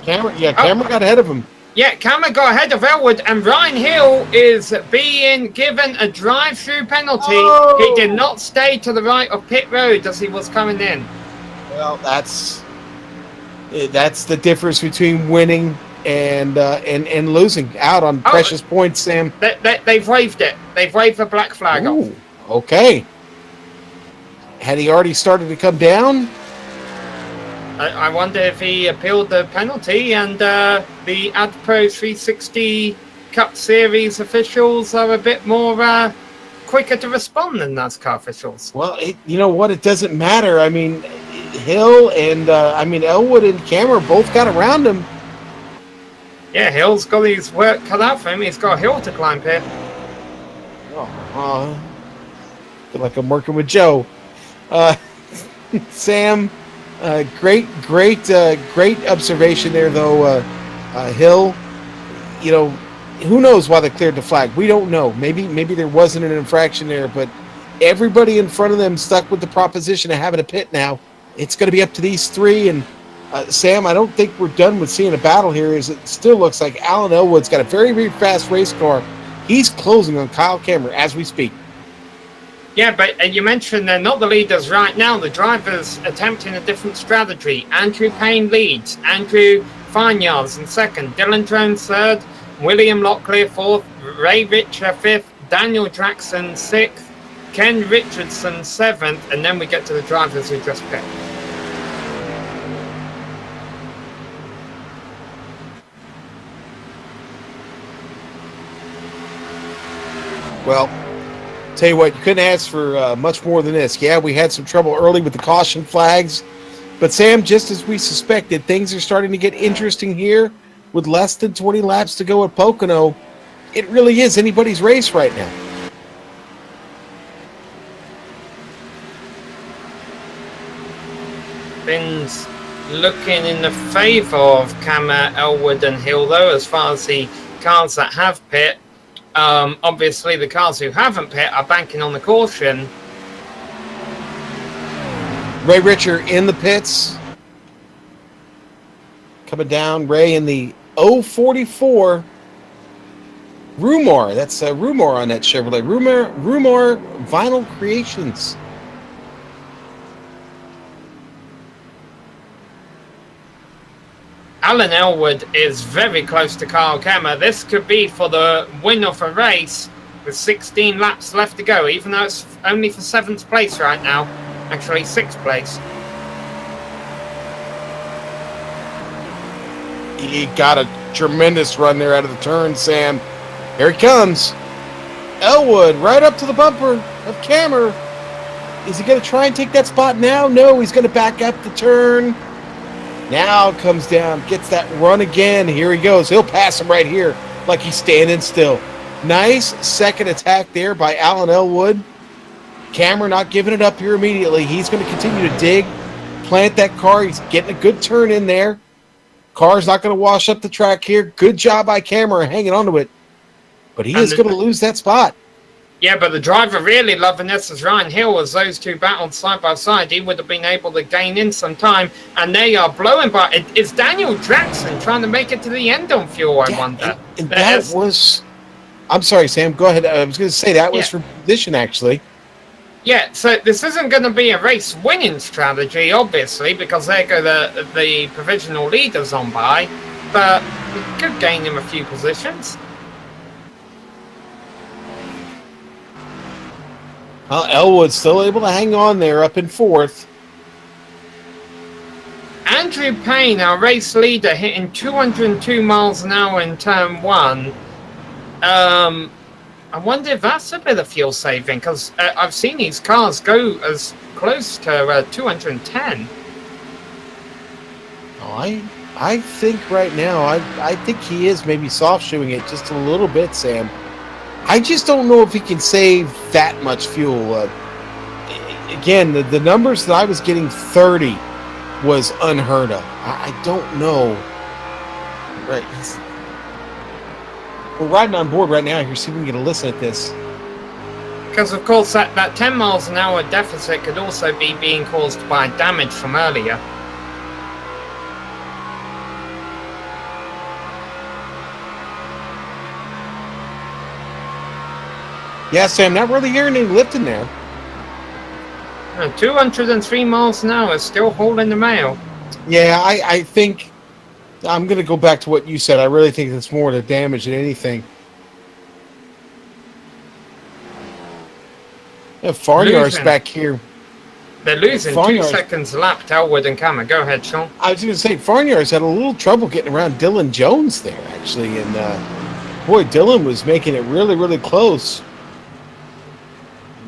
Cameron got ahead of him. Yeah, Cameron got ahead of Elwood, and Ryan Hill is being given a drive-through penalty. Oh. He did not stay to the right of pit road as he was coming in. Well, that's the difference between winning and losing out on precious points, Sam. They've waved it. They've waved the black flag off. Okay. Had he already started to come down? I wonder if he appealed the penalty, and the AdPro 360 Cup Series officials are a bit more quicker to respond than NASCAR officials. Well, you know what? It doesn't matter. I mean, Hill and Elwood and Cameron both got around him. Yeah, Hill's got his work cut out for him. He's got a hill to climb here. I feel like I'm working with Joe. Sam, great observation there, though. Hill, who knows why they cleared the flag? We don't know. Maybe there wasn't an infraction there, but everybody in front of them stuck with the proposition of having a pit now. It's going to be up to these three, and Sam, I don't think we're done with seeing a battle here. It still looks like Alan Elwood's got a very, very fast race car. He's closing on Kyle Cameron as we speak. Yeah, but you mentioned they're not the leaders right now. The drivers attempting a different strategy. Andrew Payne leads. Andrew Farnyards in second. Dylan Jones third. William Locklear fourth. Ray Richer fifth. Daniel Jackson sixth. Ken Richardson seventh. And then we get to the drivers who just picked. Well, tell you what, you couldn't ask for much more than this. Yeah, we had some trouble early with the caution flags. But, Sam, just as we suspected, things are starting to get interesting here with less than 20 laps to go at Pocono. It really is anybody's race right now. Things looking in the favour of Kammer, Elwood and Hill, though, as far as the cars that have pit. Obviously, the cars who haven't pit are banking on the caution. Ray Richer in the pits. Coming down, Ray, in the 044 Rumor. That's Rumor on that Chevrolet. Rumor Vinyl Creations. Alan Elwood is very close to Kyle Kemmer. This could be for the win of a race with 16 laps left to go, even though it's only for 7th place right now. Actually, 6th place. He got a tremendous run there out of the turn, Sam. Here he comes. Elwood right up to the bumper of Kemmer. Is he going to try and take that spot now? No, he's going to back up the turn. Now comes down, gets that run again. Here he goes. He'll pass him right here like he's standing still. Nice second attack there by Alan Elwood. Kemmer not giving it up here immediately. He's going to continue to dig, plant that car. He's getting a good turn in there. Car's not going to wash up the track here. Good job by Kemmer hanging on to it. But he is going to lose that spot. Yeah, but the driver really loving this is Ryan Hill. As those two battled side by side, he would have been able to gain in some time. And they are blowing by. It's Daniel Jackson trying to make it to the end on fuel, I wonder. And that was... I'm sorry, Sam. Go ahead. I was going to say that was for position, actually. Yeah, so this isn't going to be a race-winning strategy, obviously, because there go the provisional leaders on by. But we could gain him a few positions. Well, Elwood's still able to hang on there up in 4th. Andrew Payne, our race leader, hitting 202 miles an hour in turn 1. I wonder if that's a bit of fuel saving, because I've seen these cars go as close to 210. Oh, I think right now, I think he is maybe soft-shoeing it just a little bit, Sam. I just don't know if he can save that much fuel. Again, the numbers that I was getting, 30, was unheard of. I don't know. Right. We're riding on board right now here, see if we can get a listen at this. Because, of course, that 10 miles an hour deficit could also be being caused by damage from earlier. Yeah, Sam, not really hearing any lift in there. 203 miles an hour, still holding the mail. Yeah, I think I'm going to go back to what you said. I really think it's more the damage than anything. Yeah, Farnyard's back here. They're losing 2 seconds a lap to Elwood and Kemmer. Go ahead, Sean. I was going to say, Farnyard's had a little trouble getting around Dylan Jones there, actually. And, boy, Dylan was making it really, really close.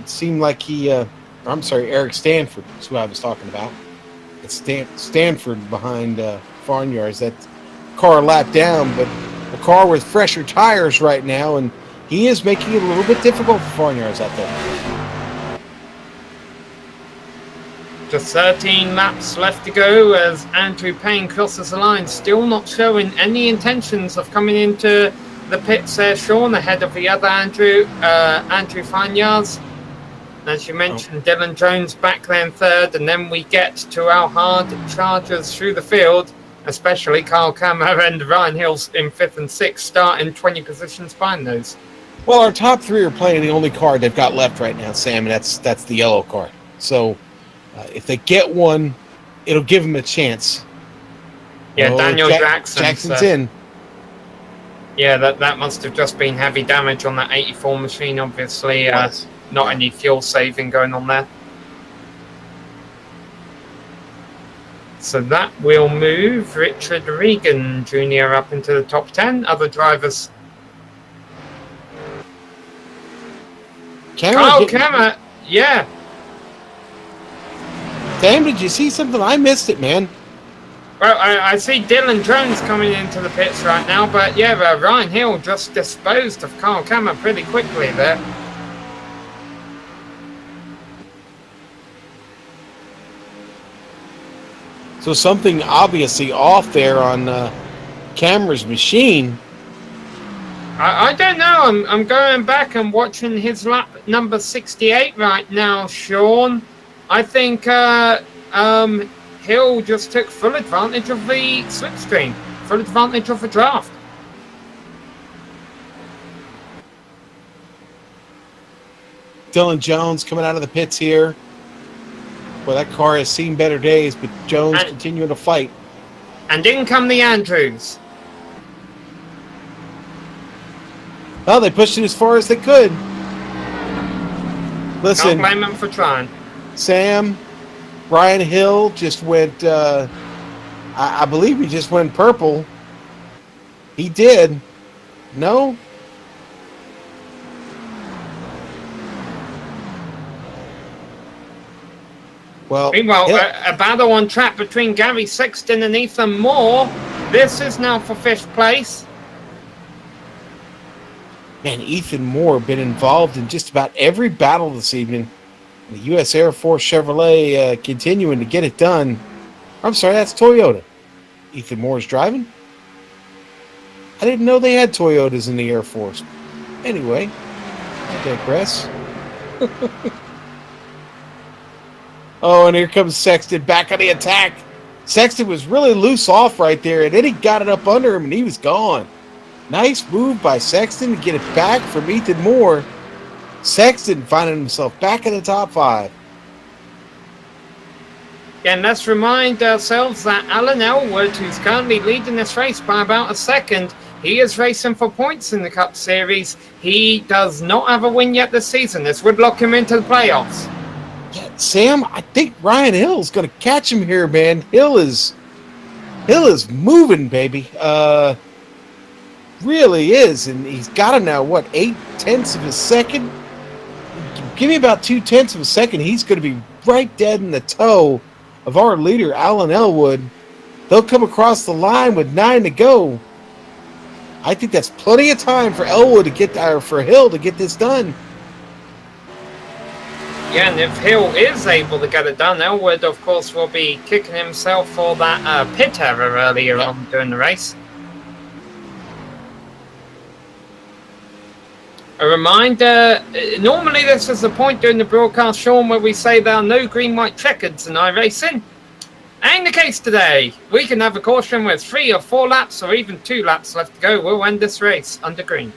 It seemed like I'm sorry, Eric Stanford is who I was talking about. It's Stanford behind Farnyard's. That car lap down, but a car with fresher tires right now, and he is making it a little bit difficult for Farnyard's out there. Just 13 laps left to go as Andrew Payne crosses the line, still not showing any intentions of coming into the pits there, Sean, ahead of the other Andrew Farnyard's. As you mentioned, Dylan Jones back there in 3rd, and then we get to our hard chargers through the field, especially Kyle Kemmer and Ryan Hills in 5th and 6th, starting 20 positions behind those. Well, our top 3 are playing the only card they've got left right now, Sam, and that's the yellow card. So if they get one, it'll give them a chance. Yeah, Daniel Jackson's in. Yeah, that must have just been heavy damage on that 84 machine, obviously. Not any fuel saving going on there. So that will move Richard Regan Jr. up into the top 10. Other drivers. Kyle Kemmer, yeah. Sam, did you see something? I missed it, man. Well, I see Dylan Jones coming into the pits right now, but yeah, Ryan Hill just disposed of Kyle Kemmer pretty quickly there. So something obviously off there on Kemmer's machine. I don't know. I'm going back and watching his lap number 68 right now, Sean. I think Hill just took full advantage of the slipstream, full advantage of the draft. Dylan Jones coming out of the pits here. Well, that car has seen better days, but Jones continuing to fight. And in come the Andrews. Well, they pushed it as far as they could. Listen, Can't blame them for trying. Sam, Brian Hill just went, I believe he just went purple. He did. No? Well, meanwhile, a battle on track between Gary Sexton and Ethan Moore. This is now for 5th place. Man, Ethan Moore been involved in just about every battle this evening. The U.S. Air Force Chevrolet continuing to get it done. I'm sorry, that's Toyota. Ethan Moore's driving? I didn't know they had Toyotas in the Air Force. Anyway, I digress. Oh, and here comes Sexton back on the attack. Sexton was really loose off right there, and then he got it up under him, and he was gone. Nice move by Sexton to get it back from Ethan Moore. Sexton finding himself back in the top 5. And let's remind ourselves that Alan Elwood, who's currently leading this race by about a second, he is racing for points in the Cup Series. He does not have a win yet this season. This would lock him into the playoffs. Yeah, Sam, I think Ryan Hill's going to catch him here, man. Hill is moving, baby. Really is, and he's got him now, 8/10 of a second? Give me about 2/10 of a second. He's going to be right dead in the toe of our leader, Alan Elwood. They'll come across the line with 9 to go. I think that's plenty of time for Elwood to get there, for Hill to get this done. Yeah, and if Hill is able to get it done, Elwood, of course, will be kicking himself for that pit error earlier on during the race. A reminder, normally this is the point during the broadcast, Sean, where we say there are no green-white checkers in iRacing. Ain't the case today. We can have a caution with 3 or 4 laps or even 2 laps left to go. We'll end this race under green.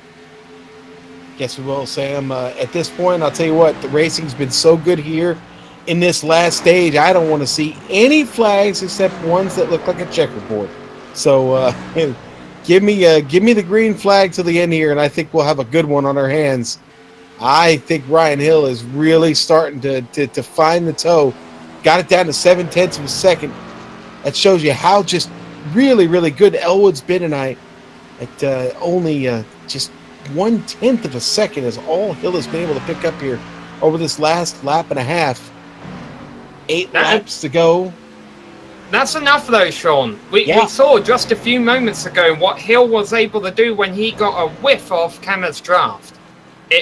Yes, we will, Sam. At this point, I'll tell you what, the racing's been so good here in this last stage. I don't want to see any flags except ones that look like a checkerboard. So give me the green flag till the end here, and I think we'll have a good one on our hands. I think Ryan Hill is really starting to find the toe. Got it down to 7/10 of a second. That shows you how just really, really good Elwood's been tonight. At only just 1/10 of a second is all Hill has been able to pick up here over this last lap and a half. 8 laps to go. That's enough, though, Sean. We saw just a few moments ago what Hill was able to do when he got a whiff of Cammer's draft.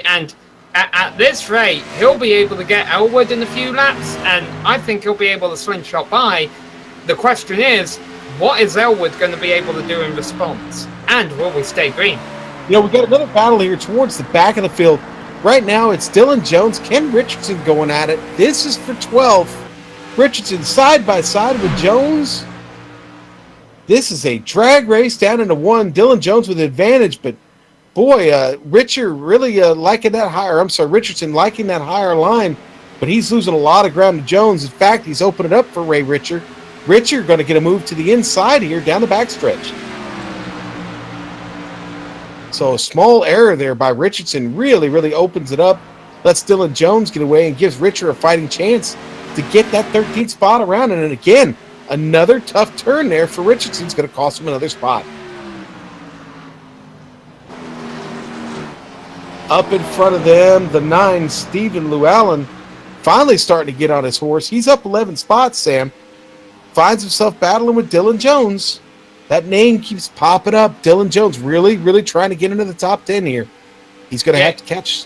And at this rate, he'll be able to get Elwood in a few laps, and I think he'll be able to slingshot by. The question is, what is Elwood going to be able to do in response? And will we stay green? You know, we've got another battle here towards the back of the field. Right now, it's Dylan Jones, Ken Richardson going at it. This is for 12th. Richardson side by side with Jones. This is a drag race down into 1. Dylan Jones with advantage, but boy, Richard really liking that higher. I'm sorry, Richardson liking that higher line, but he's losing a lot of ground to Jones. In fact, he's opening up for Ray Richard. Richard going to get a move to the inside here down the backstretch. So a small error there by Richardson really, really opens it up. Lets Dylan Jones get away and gives Richard a fighting chance to get that 13th spot around. And then again, another tough turn there for Richardson. It's going to cost him another spot. Up in front of them, the 9, Stephen Llewellyn, finally starting to get on his horse. He's up 11 spots, Sam. Finds himself battling with Dylan Jones. That name keeps popping up. Dylan Jones really, really trying to get into the top 10 here. He's going to have to catch.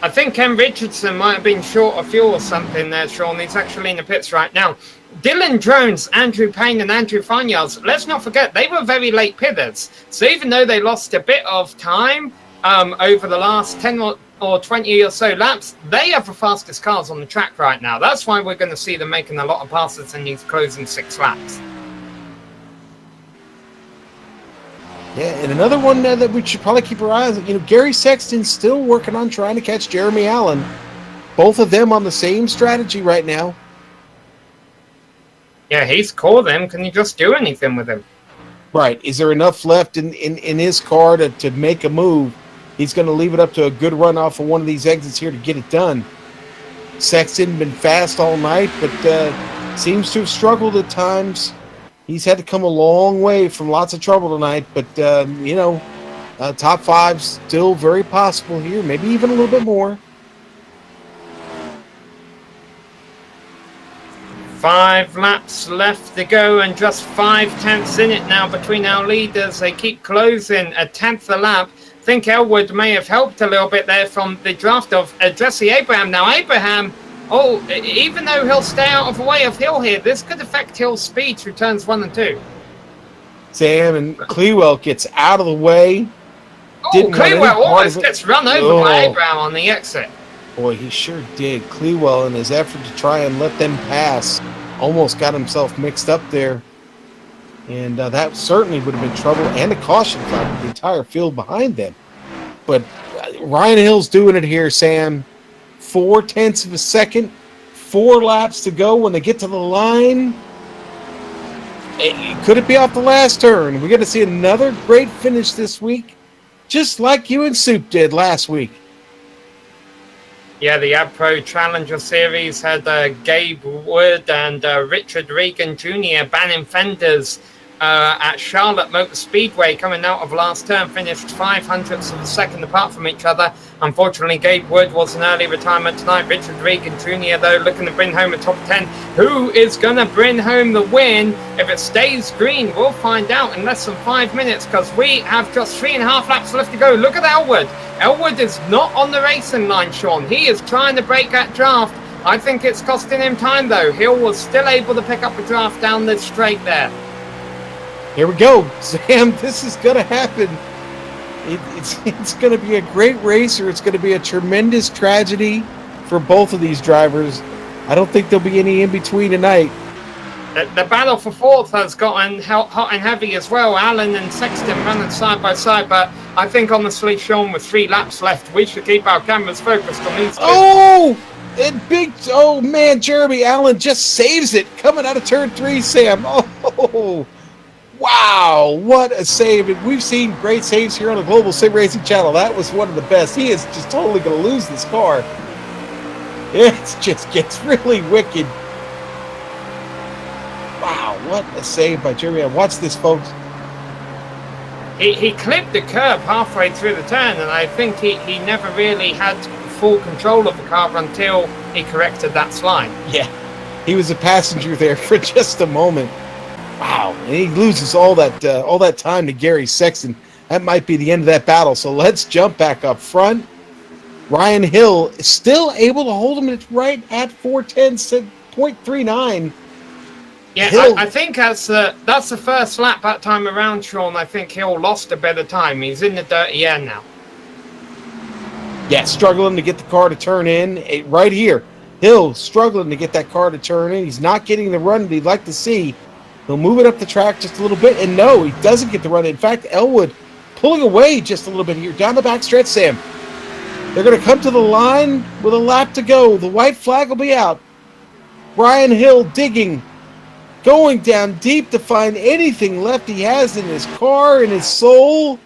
I think Ken Richardson might have been short of fuel or something there, Sean. He's actually in the pits right now. Dylan Jones, Andrew Payne, and Andrew Farnyards, let's not forget, they were very late pitters. So even though they lost a bit of time over the last 10 or 20 or so laps, they have the fastest cars on the track right now. That's why we're going to see them making a lot of passes in these closing 6 laps. Yeah, and another one that we should probably keep our eyes on, Gary Sexton's still working on trying to catch Jeremy Allen. Both of them on the same strategy right now. Yeah, he's caught them. Can you just do anything with him? Right. Is there enough left in his car to make a move? He's going to leave it up to a good run off of one of these exits here to get it done. Sexton been fast all night, but seems to have struggled at times. He's had to come a long way from lots of trouble tonight, but, top 5's still very possible here, maybe even a little bit more. 5 laps left to go and just 5/10 in it now between our leaders. They keep closing a 10th a lap. I think Elwood may have helped a little bit there from the draft of Jesse Abraham. Now, Abraham, even though he'll stay out of the way of Hill here, this could affect Hill's speed through turns 1 and 2. Sam and Clewell gets out of the way. Clewell almost gets run over by Abraham on the exit. Boy, he sure did. Clewell, in his effort to try and let them pass, almost got himself mixed up there. And that certainly would have been trouble and a caution flag with the entire field behind them. But Ryan Hill's doing it here, Sam. 0.4 of a second, 4 laps to go when they get to the line. Could it be off the last turn? We're going to see another great finish this week, just like you and Soup did last week. Yeah, the AdPro Challenger Series had Gabe Wood and Richard Regan Jr. banning fenders at Charlotte Motor Speedway coming out of last turn, finished 0.05 of a second apart from each other. Unfortunately, Gabe Wood was an early retirement tonight. Richard Regan Jr., though, looking to bring home a top 10. Who is going to bring home the win? If it stays green, we'll find out in less than 5 minutes, because we have just 3.5 laps left to go. Look at Elwood. Elwood is not on the racing line, Sean. He is trying to break that draft. I think it's costing him time, though. Hill was still able to pick up a draft down the straight there. Here we go, Sam. This is going to happen. It's going to be a great race, or it's going to be a tremendous tragedy for both of these drivers. I don't think there'll be any in between tonight. The battle for 4th has gotten hot and heavy as well. Allen and Sexton running side by side, but I think honestly, Sean, with 3 laps left, we should keep our cameras focused on these two. Man, Jeremy Allen just saves it coming out of turn 3, Sam. Wow, what a save. And we've seen great saves here on the Global Sim Racing channel. That was one of the best. He is just totally going to lose this car. It just gets really wicked. Wow, what a save by Jeremy. Watch this, folks. He clipped the curb halfway through the turn, and I think he never really had full control of the car until he corrected that slide. Yeah, he was a passenger there for just a moment. Wow, and he loses all that time to Gary Sexton. That might be the end of that battle. So let's jump back up front. Ryan Hill is still able to hold him right at 4:10.39. Yeah, I think that's the first lap that time around, Sean. I think Hill lost a bit of time. He's in the dirty air now. Yeah, struggling to get the car to turn in. Right here, Hill struggling to get that car to turn in. He's not getting the run that he'd like to see. He'll move it up the track just a little bit, and no, he doesn't get the run. In fact, Elwood pulling away just a little bit here. Down the back stretch, Sam. They're going to come to the line with a lap to go. The white flag will be out. Ryan Hill digging, going down deep to find anything left he has in his car, in his soul.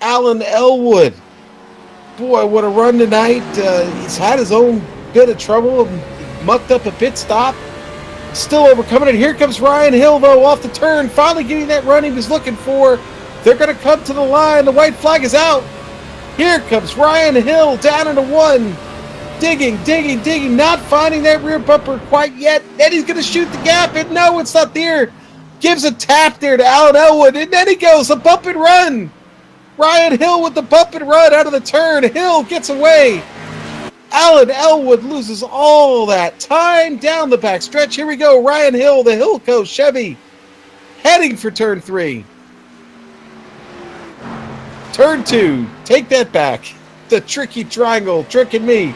Alan Elwood. Boy, what a run tonight. He's had his own bit of trouble, mucked up a pit stop. Still overcoming it. Here comes Ryan Hill, though, off the turn, finally getting that run he was looking for. They're going to come to the line. The white flag is out. Here comes Ryan Hill down into 1. Digging, not finding that rear bumper quite yet. Then he's going to shoot the gap, and no, it's not there. Gives a tap there to Alan Elwood, and then he goes, a bump and run. Ryan Hill with the bump and run out of the turn. Hill gets away. Alan Elwood loses all that time down the back stretch. Here we go. Ryan Hill, the Hillco Chevy, heading for turn 3. Turn 2, take that back. The tricky triangle tricking me.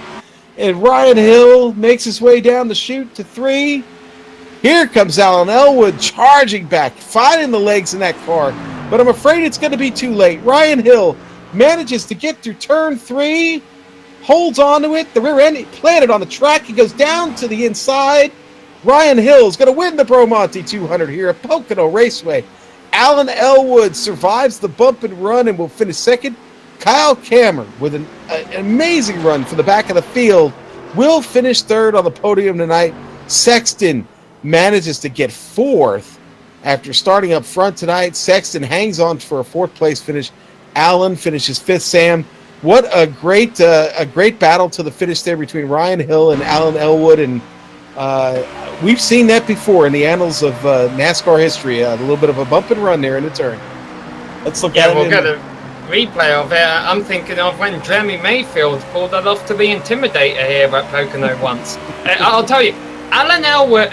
And Ryan Hill makes his way down the chute to 3. Here comes Alan Elwood charging back, finding the legs in that car. But I'm afraid it's going to be too late. Ryan Hill manages to get through turn 3, holds onto it. The rear end planted on the track. He goes down to the inside. Ryan Hill is going to win the Bromonte 200 here at Pocono Raceway. Alan Elwood survives the bump and run and will finish second. Kyle Cameron, with an amazing run for the back of the field, will finish third on the podium tonight. Sexton manages to get 4th after starting up front tonight. Sexton hangs on for a 4th place finish. Allen finishes 5th. Sam, what a great battle to the finish there between Ryan Hill and Alan Elwood, and we've seen that before in the annals of NASCAR history. A little bit of a bump and run there in the turn. Let's look at it. Yeah, we'll get a replay of it. I'm thinking of when Jeremy Mayfield pulled that off to the Intimidator here at Pocono once. I'll tell you, Alan Elwood,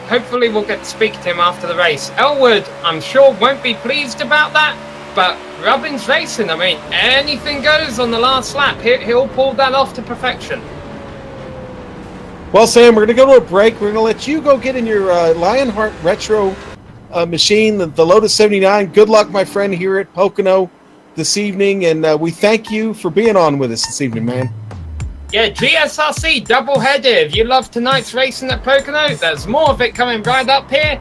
hopefully we'll get to speak to him after the race. Elwood, I'm sure, won't be pleased about that, but Robbins Racing, anything goes on the last lap. He'll pull that off to perfection. Well, Sam, we're going to go to a break. We're going to let you go get in your Lionheart Retro machine, the Lotus 79. Good luck, my friend, here at Pocono this evening, and we thank you for being on with us this evening, man. Yeah, GSRC doubleheader. If you love tonight's racing at Pocono, there's more of it coming right up here.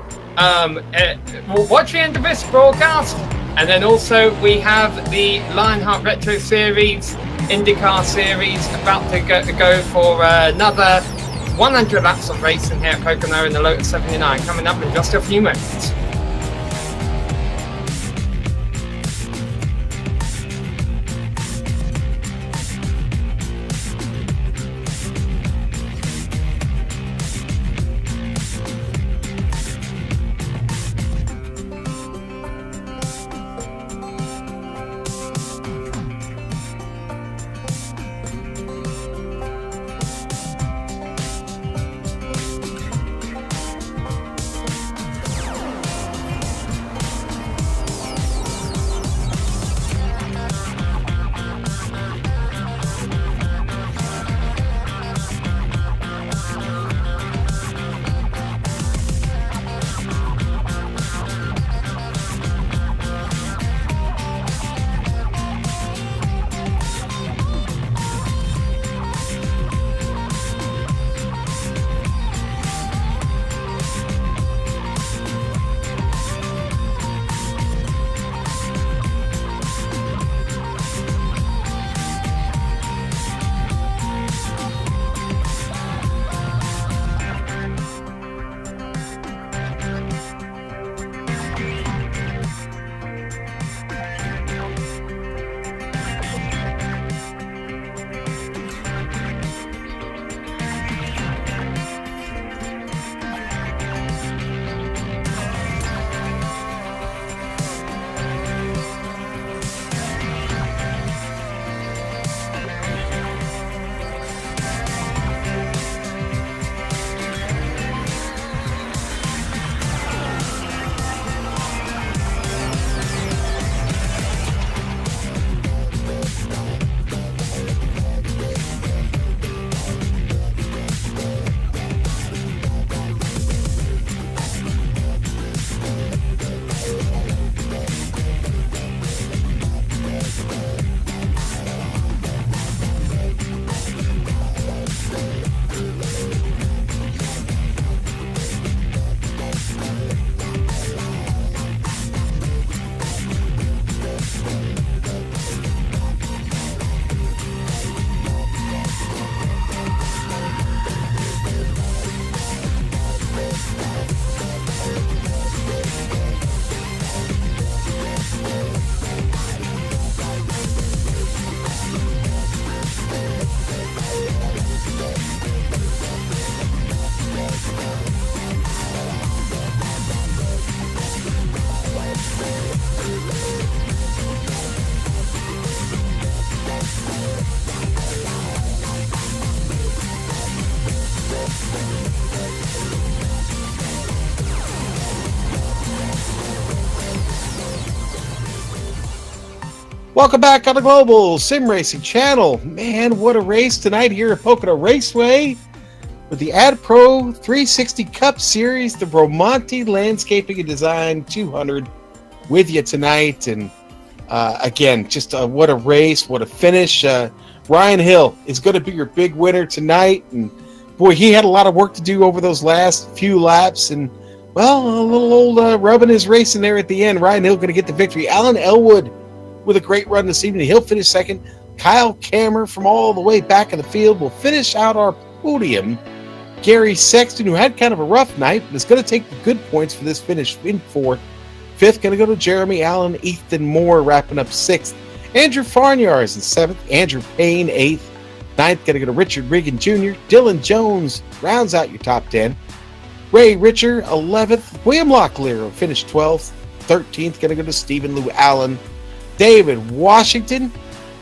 We'll watch the end of this broadcast, and then also we have the Lionheart Retro Series, IndyCar Series, about to go for another 100 laps of racing here at Pocono in the Lotus 79, coming up in just a few moments. Welcome back on the Global Sim Racing Channel. Man, what a race tonight here at Pocono Raceway with the AdPro 360 Cup Series, the Romonti Landscaping and Design 200 with you tonight. And again, just what a race, what a finish. Ryan Hill is going to be your big winner tonight. And boy, he had a lot of work to do over those last few laps. And well, a little old rubbing his racing there at the end. Ryan Hill going to get the victory. Alan Elwood with a great run this evening. He'll finish second. Kyle Kammer from all the way back in the field will finish out our podium. Gary Sexton, who had kind of a rough night, but is going to take the good points for this finish in fourth. Fifth, going to go to Jeremy Allen. Ethan Moore wrapping up sixth. Andrew Farnyars in seventh. Andrew Payne, eighth. Ninth, going to go to Richard Regan Jr. Dylan Jones rounds out your top 10. Ray Richer, 11th. William Locklear will finish 12th. 13th, going to go to Stephen Lou Allen. David Washington,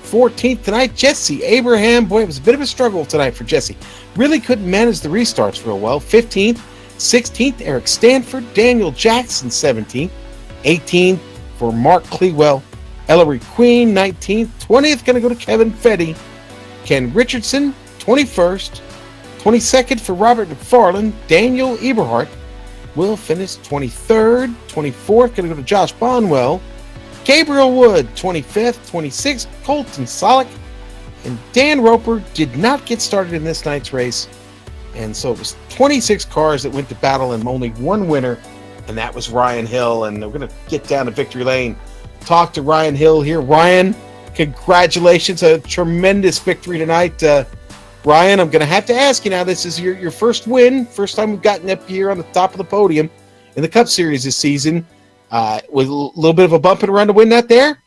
14th tonight. Jesse Abraham, boy, it was a bit of a struggle tonight for Jesse. Really couldn't manage the restarts real well. 15th. 16th, Eric Stanford. Daniel Jackson, 17th. 18th for Mark Clewell. Ellery Queen, 19th. 20th, going to go to Kevin Fetty. Ken Richardson, 21st. 22nd for Robert McFarland. Daniel Eberhardt will finish 23rd. 24th, going to go to Josh Bonwell. Gabriel Wood, 25th. 26th, Colton Solik. And Dan Roper did not get started in this night's race. And so it was 26 cars that went to battle and only one winner, and that was Ryan Hill. And we're going to get down to victory lane, talk to Ryan Hill here. Ryan, congratulations. A tremendous victory tonight. Ryan, I'm going to have to ask you now, this is your first win, first time we've gotten up here on the top of the podium in the Cup Series this season. With a little bit of a bump and around to win that there?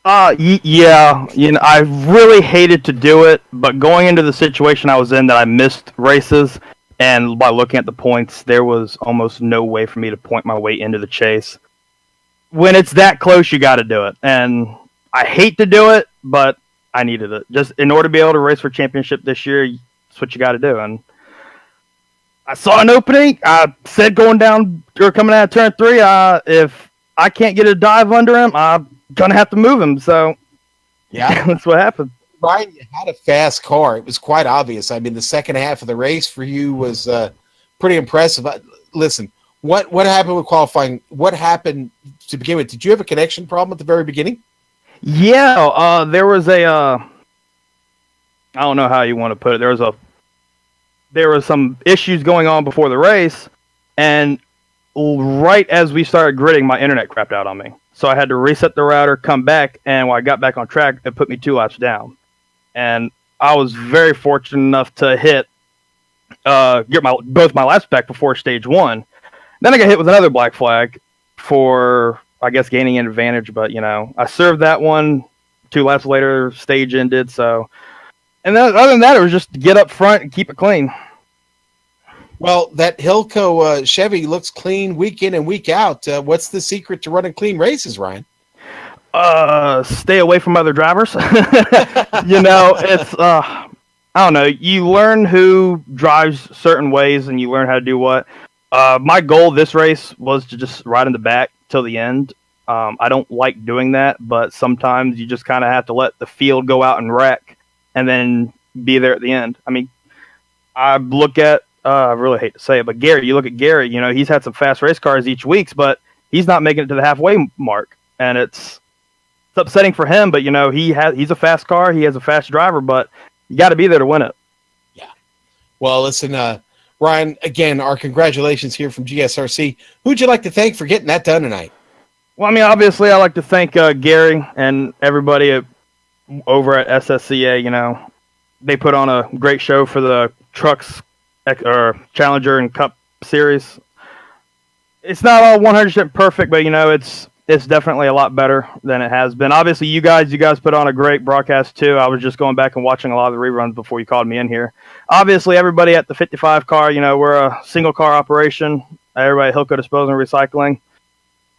Yeah. I really hated to do it, but going into the situation I was in that I missed races, and by looking at the points, there was almost no way for me to point my way into the chase. When it's that close, you got to do it. And I hate to do it, but I needed it. Just in order to be able to race for championship this year, that's what you got to do. And I saw an opening. I said coming out of turn 3, if I can't get a dive under him, I'm going to have to move him. So, yeah, that's what happened. Ryan, you had a fast car. It was quite obvious. I mean, the second half of the race for you was pretty impressive. Listen, what happened with qualifying? What happened to begin with? Did you have a connection problem at the very beginning? Yeah, there was I don't know how you want to put it. There was some issues going on before the race, and right as we started gridding, my internet crapped out on me. So I had to reset the router, come back, and when I got back on track, it put me 2 laps down. And I was very fortunate enough to get both my laps back before stage 1. Then I got hit with another black flag for, I guess, gaining an advantage, but, I served that one. 2 laps later, stage ended, so... And then, other than that, it was just to get up front and keep it clean. Well, that Hilco Chevy looks clean week in and week out. What's the secret to running clean races, Ryan? Stay away from other drivers. It's I don't know. You learn who drives certain ways, and you learn how to do what. My goal this race was to just ride in the back till the end. I don't like doing that, but sometimes you just kind of have to let the field go out and wreck, and then be there at the end. I mean, I look at, I really hate to say it, but Gary, you look at Gary, he's had some fast race cars each week, but he's not making it to the halfway mark. And it's upsetting for him, but he's a fast car, he has a fast driver, but you got to be there to win it. Yeah. Well, listen, Ryan, again, our congratulations here from GSRC. Who'd you like to thank for getting that done tonight? Well, I mean, obviously, I like to thank Gary and everybody over at SSCA. They put on a great show for the Trucks or Challenger and Cup Series. It's not all 100% perfect, but it's definitely a lot better than it has been. Obviously, you guys put on a great broadcast too. I was just going back and watching a lot of the reruns before you called me in here. Obviously, everybody at the 55 car, we're a single car operation. Everybody at Hilco Disposal and Recycling.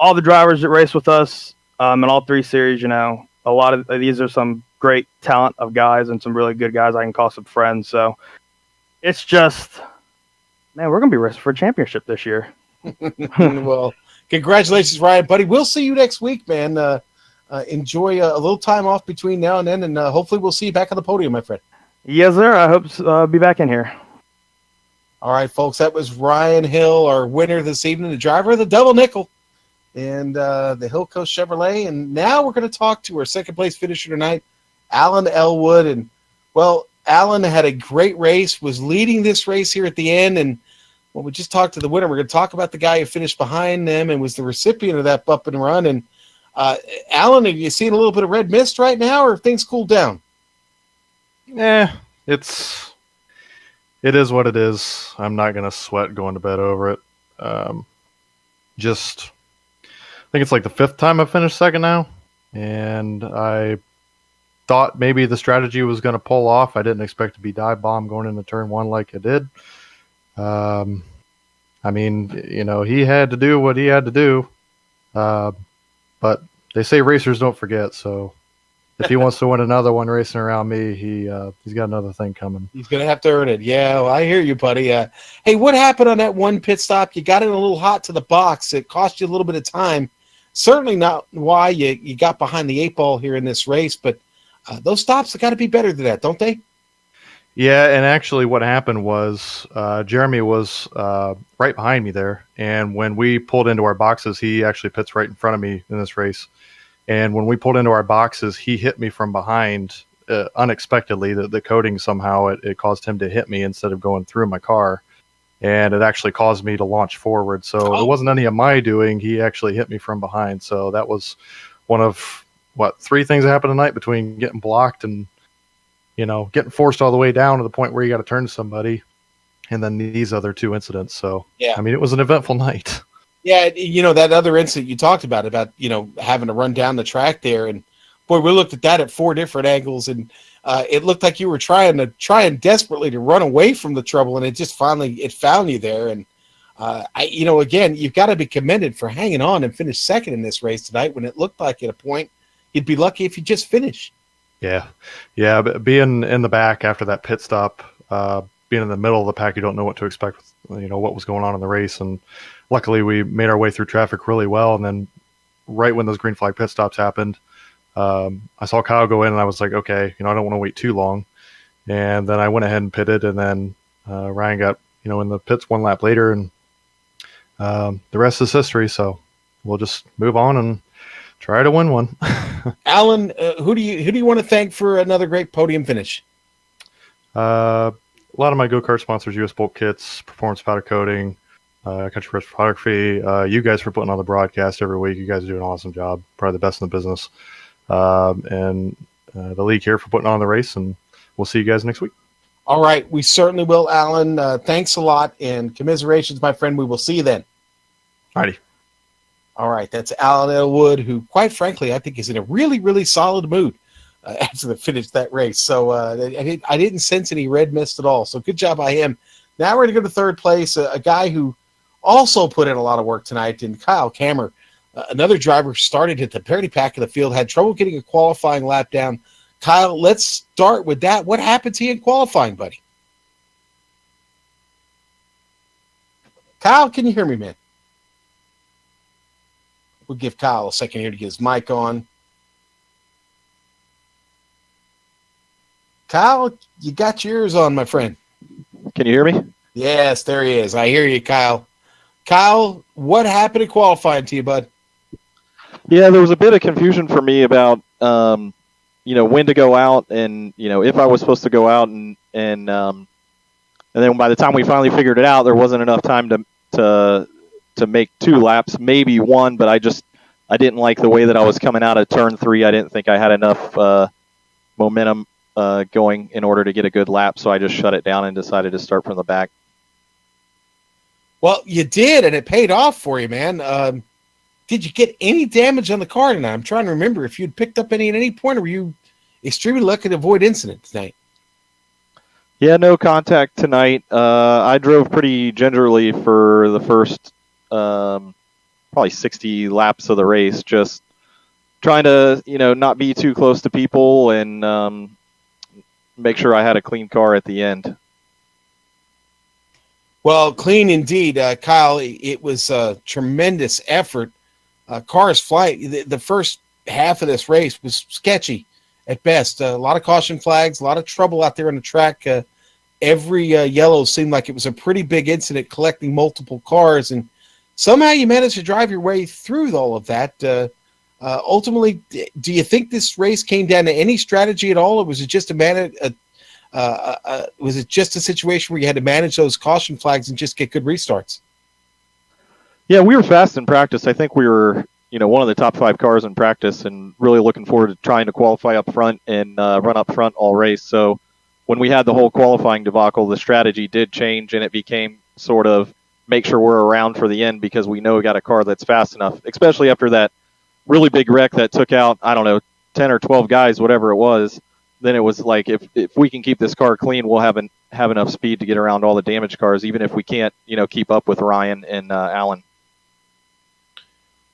All the drivers that race with us in all 3 series, a lot of these are some great talent of guys and some really good guys I can call some friends. So it's just, man, we're going to be racing for a championship this year. Well, congratulations, Ryan, buddy. We'll see you next week, man. enjoy a little time off between now and then, and hopefully we'll see you back on the podium, my friend. Yes, sir. I hope to be back in here. All right, folks, that was Ryan Hill, our winner this evening, the driver of the Double Nickel and the Hill Coast Chevrolet. And now we're going to talk to our second-place finisher tonight, Alan Elwood. And, well, Alan had a great race, was leading this race here at the end. And when we just talked to the winner, we're going to talk about the guy who finished behind them and was the recipient of that bump and run. And, Alan, are you seeing a little bit of red mist right now, or have things cooled down? It is what it is. I'm not going to sweat going to bed over it. I think it's like the 5th time I've finished second now, and I thought maybe the strategy was going to pull off. I didn't expect to be dive bomb going into turn 1 like I did. I mean, he had to do what he had to do, but they say racers don't forget, so if he wants to win another one racing around me, he's got another thing coming. He's going to have to earn it. Yeah, well, I hear you, buddy. Hey, what happened on that one pit stop? You got in a little hot to the box. It cost you a little bit of time. Certainly not why you got behind the 8 ball here in this race, but those stops have got to be better than that, don't they? Yeah, and actually what happened was Jeremy was right behind me there, and when we pulled into our boxes, he actually pits right in front of me in this race. And when we pulled into our boxes, he hit me from behind unexpectedly. The coating somehow, it caused him to hit me instead of going through my car. And it actually caused me to launch forward. So It wasn't any of my doing. He actually hit me from behind. So that was one of, 3 things that happened tonight between getting blocked and, getting forced all the way down to the point where you got to turn to somebody. And then these other 2 incidents. So, yeah. I mean, it was an eventful night. Yeah, that other incident you talked about, having to run down the track there. And, boy, we looked at that at 4 different angles, and it looked like you were trying desperately to run away from the trouble, and it just finally found you there. And, again, you've got to be commended for hanging on and finish second in this race tonight when it looked like at a point you'd be lucky if you just finish. Yeah. But being in the back after that pit stop, being in the middle of the pack, you don't know what to expect with, what was going on in the race. And luckily, we made our way through traffic really well, and then right when those green flag pit stops happened, I saw Kyle go in, and I was like, okay, I don't want to wait too long. And then I went ahead and pitted, and then Ryan got, in the pits 1 lap later, and the rest is history. So we'll just move on and try to win one. Alan, who do you want to thank for another great podium finish? A lot of my go-kart sponsors, US Bolt Kits, Performance Powder Coating, Country Press Photography, you guys for putting on the broadcast every week. You guys do an awesome job, probably the best in the business. And the league here for putting on the race, and we'll see you guys next week. All right, we certainly will, Alan. Thanks a lot, and commiserations, my friend. We will see you then. Alrighty. All right, that's Alan Elwood, who, quite frankly, I think is in a really, really solid mood after they finished that race. So I didn't sense any red mist at all. So good job by him. Now we're going to go to third place, a guy who also put in a lot of work tonight, and Kyle Kammer, another driver, started at the very back of the field, had trouble getting a qualifying lap down. Kyle, let's start with that. What happened to you in qualifying, buddy? Kyle, can you hear me, man? We'll give Kyle a second here to get his mic on. Kyle, you got your ears on, my friend. Can you hear me? Yes, there he is. I hear you, Kyle. Kyle, what happened to qualifying to you, bud? Yeah, there was a bit of confusion for me about, when to go out and, if I was supposed to go out and then by the time we finally figured it out, there wasn't enough time to make 2 laps, maybe 1, but I didn't like the way that I was coming out of turn 3. I didn't think I had enough momentum going in order to get a good lap, so I just shut it down and decided to start from the back. Well, you did, and it paid off for you, man. Did you get any damage on the car tonight? I'm trying to remember if you'd picked up any at any point, or were you extremely lucky to avoid incident tonight? Yeah, no contact tonight. I drove pretty gingerly for the first probably 60 laps of the race, just trying to, not be too close to people and make sure I had a clean car at the end. Well, clean indeed, Kyle. It was a tremendous effort. Cars fly. The first half of this race was sketchy at best. A lot of caution flags, a lot of trouble out there on the track. Every yellow seemed like it was a pretty big incident, collecting multiple cars, and somehow you managed to drive your way through all of that. Ultimately, do you think this race came down to any strategy at all, or was it just was it just a situation where you had to manage those caution flags and just get good restarts? Yeah, we were fast in practice. I think we were, one of the top 5 cars in practice, and really looking forward to trying to qualify up front and run up front all race. So when we had the whole qualifying debacle, the strategy did change, and it became sort of make sure we're around for the end because we know we got a car that's fast enough, especially after that really big wreck that took out, 10 or 12 guys, whatever it was. Then it was like, if we can keep this car clean, we'll have enough speed to get around all the damaged cars, even if we can't, keep up with Ryan and Alan.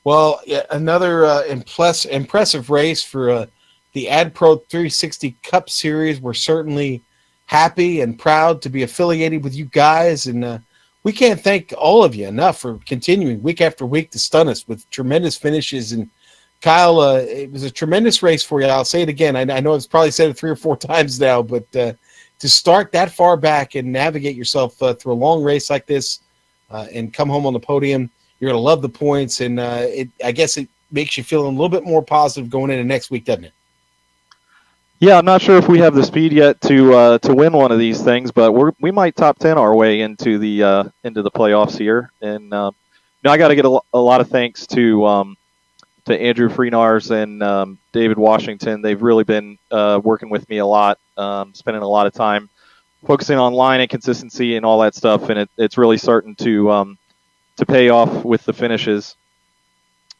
Well, yeah, another impressive race for the AdPro 360 Cup Series. We're certainly happy and proud to be affiliated with you guys, and we can't thank all of you enough for continuing week after week to stun us with tremendous finishes. And Kyle, it was a tremendous race for you. I'll say it again. I know I've probably said it 3 or 4 times now, but to start that far back and navigate yourself through a long race like this and come home on the podium, you're going to love the points. And I guess it makes you feel a little bit more positive going into next week, doesn't it? Yeah, I'm not sure if we have the speed yet to win one of these things, but we might top 10 our way into the playoffs here. And I got to get a lot of thanks to Andrew Freenars and David Washington. They've really been working with me a lot, spending a lot of time focusing on line and consistency and all that stuff, and it's really starting to pay off with the finishes.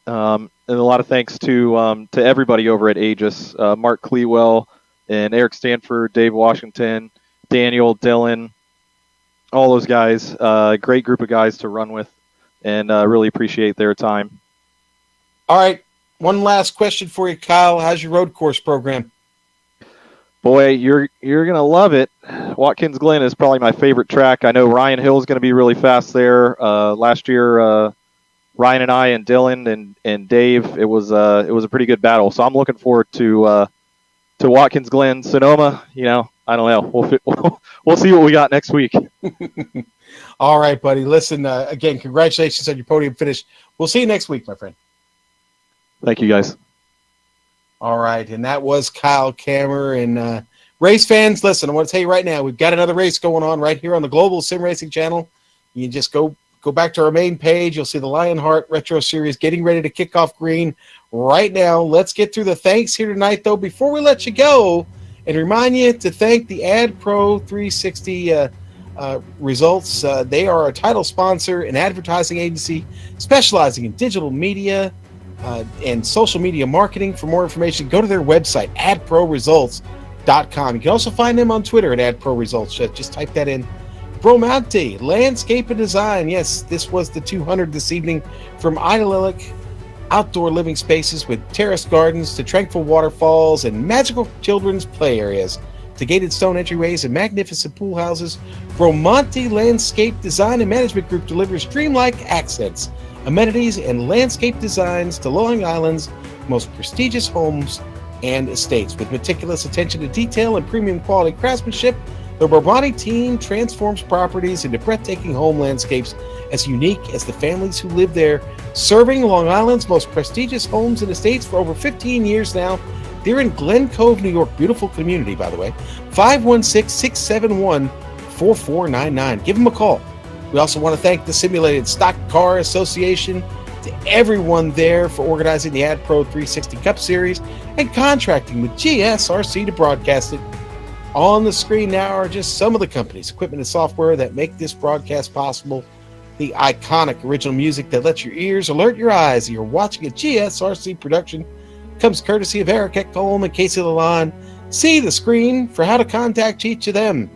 And a lot of thanks to everybody over at Aegis, Mark Clewell and Eric Stanford, Dave Washington, Daniel, Dylan, all those guys. Great group of guys to run with, and really appreciate their time. All right, one last question for you, Kyle. How's your road course program? Boy, you're gonna love it. Watkins Glen is probably my favorite track. I know Ryan Hill's gonna be really fast there. Last year, Ryan and I and Dylan and Dave, it was a pretty good battle. So I'm looking forward to Watkins Glen. Sonoma, I don't know. We'll see what we got next week. All right, buddy. Listen, again, congratulations on your podium finish. We'll see you next week, my friend. Thank you, guys. All right, and that was Kyle Kammer. And race fans, listen, I want to tell you right now, we've got another race going on right here on the Global SimRacing channel. You can just go back to our main page. You'll see the Lionheart Retro Series getting ready to kick off green right now. Let's get through the thanks here tonight, though, before we let you go, and remind you to thank the AdPro 360 Results. They are our title sponsor, an advertising agency specializing in digital media and social media marketing. For more information, go to their website, adproresults.com. You can also find them on Twitter at adproresults. Just type that in. Bromonte Landscape and Design. Yes, this was the 200 this evening. From idyllic outdoor living spaces with terraced gardens to tranquil waterfalls and magical children's play areas to gated stone entryways and magnificent pool houses, Bromonte Landscape Design and Management Group delivers dreamlike accents, amenities, and landscape designs to Long Island's most prestigious homes and estates. With meticulous attention to detail and premium quality craftsmanship, the Bromonte team transforms properties into breathtaking home landscapes as unique as the families who live there, serving Long Island's most prestigious homes and estates for over 15 years now. They're in Glen Cove, New York. Beautiful community, by the way. 516-671-4499. Give them a call. We also want to thank the Simulated Stock Car Association, to everyone there for organizing the AdPro 360 Cup Series and contracting with GSRC to broadcast it. On the screen now are just some of the companies, equipment, and software that make this broadcast possible. The iconic original music that lets your ears alert your eyes that you're watching a GSRC production comes courtesy of Eric Ekholm and Casey Lalonde. See the screen for how to contact each of them.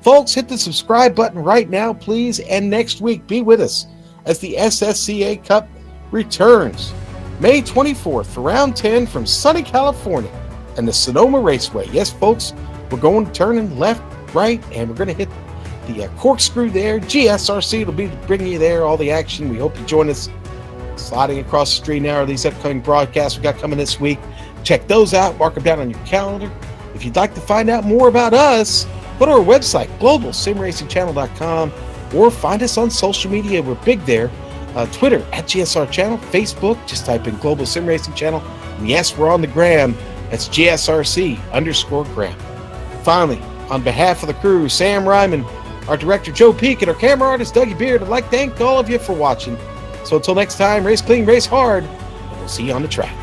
Folks, hit the subscribe button right now, please, and next week be with us as the SSCA Cup returns. May 24th for round 10 from sunny California and the Sonoma Raceway. Yes, folks, we're going turning left, right, and we're going to hit the corkscrew there. GSRC will be bringing you there all the action. We hope you join us. Sliding across the street now are these upcoming broadcasts we got coming this week. Check those out. Mark them down on your calendar. If you'd like to find out more about us, go to our website, globalsimracingchannel.com, or find us on social media. We're big there. Twitter at GSR Channel, Facebook, just type in Global Sim Racing Channel. And yes, we're on the gram. That's GSRC_gram. Finally, on behalf of the crew, Sam Ryman, our director Joe Peak, and our camera artist Dougie Beard, I'd like to thank all of you for watching. So until next time, race clean, race hard, and we'll see you on the track.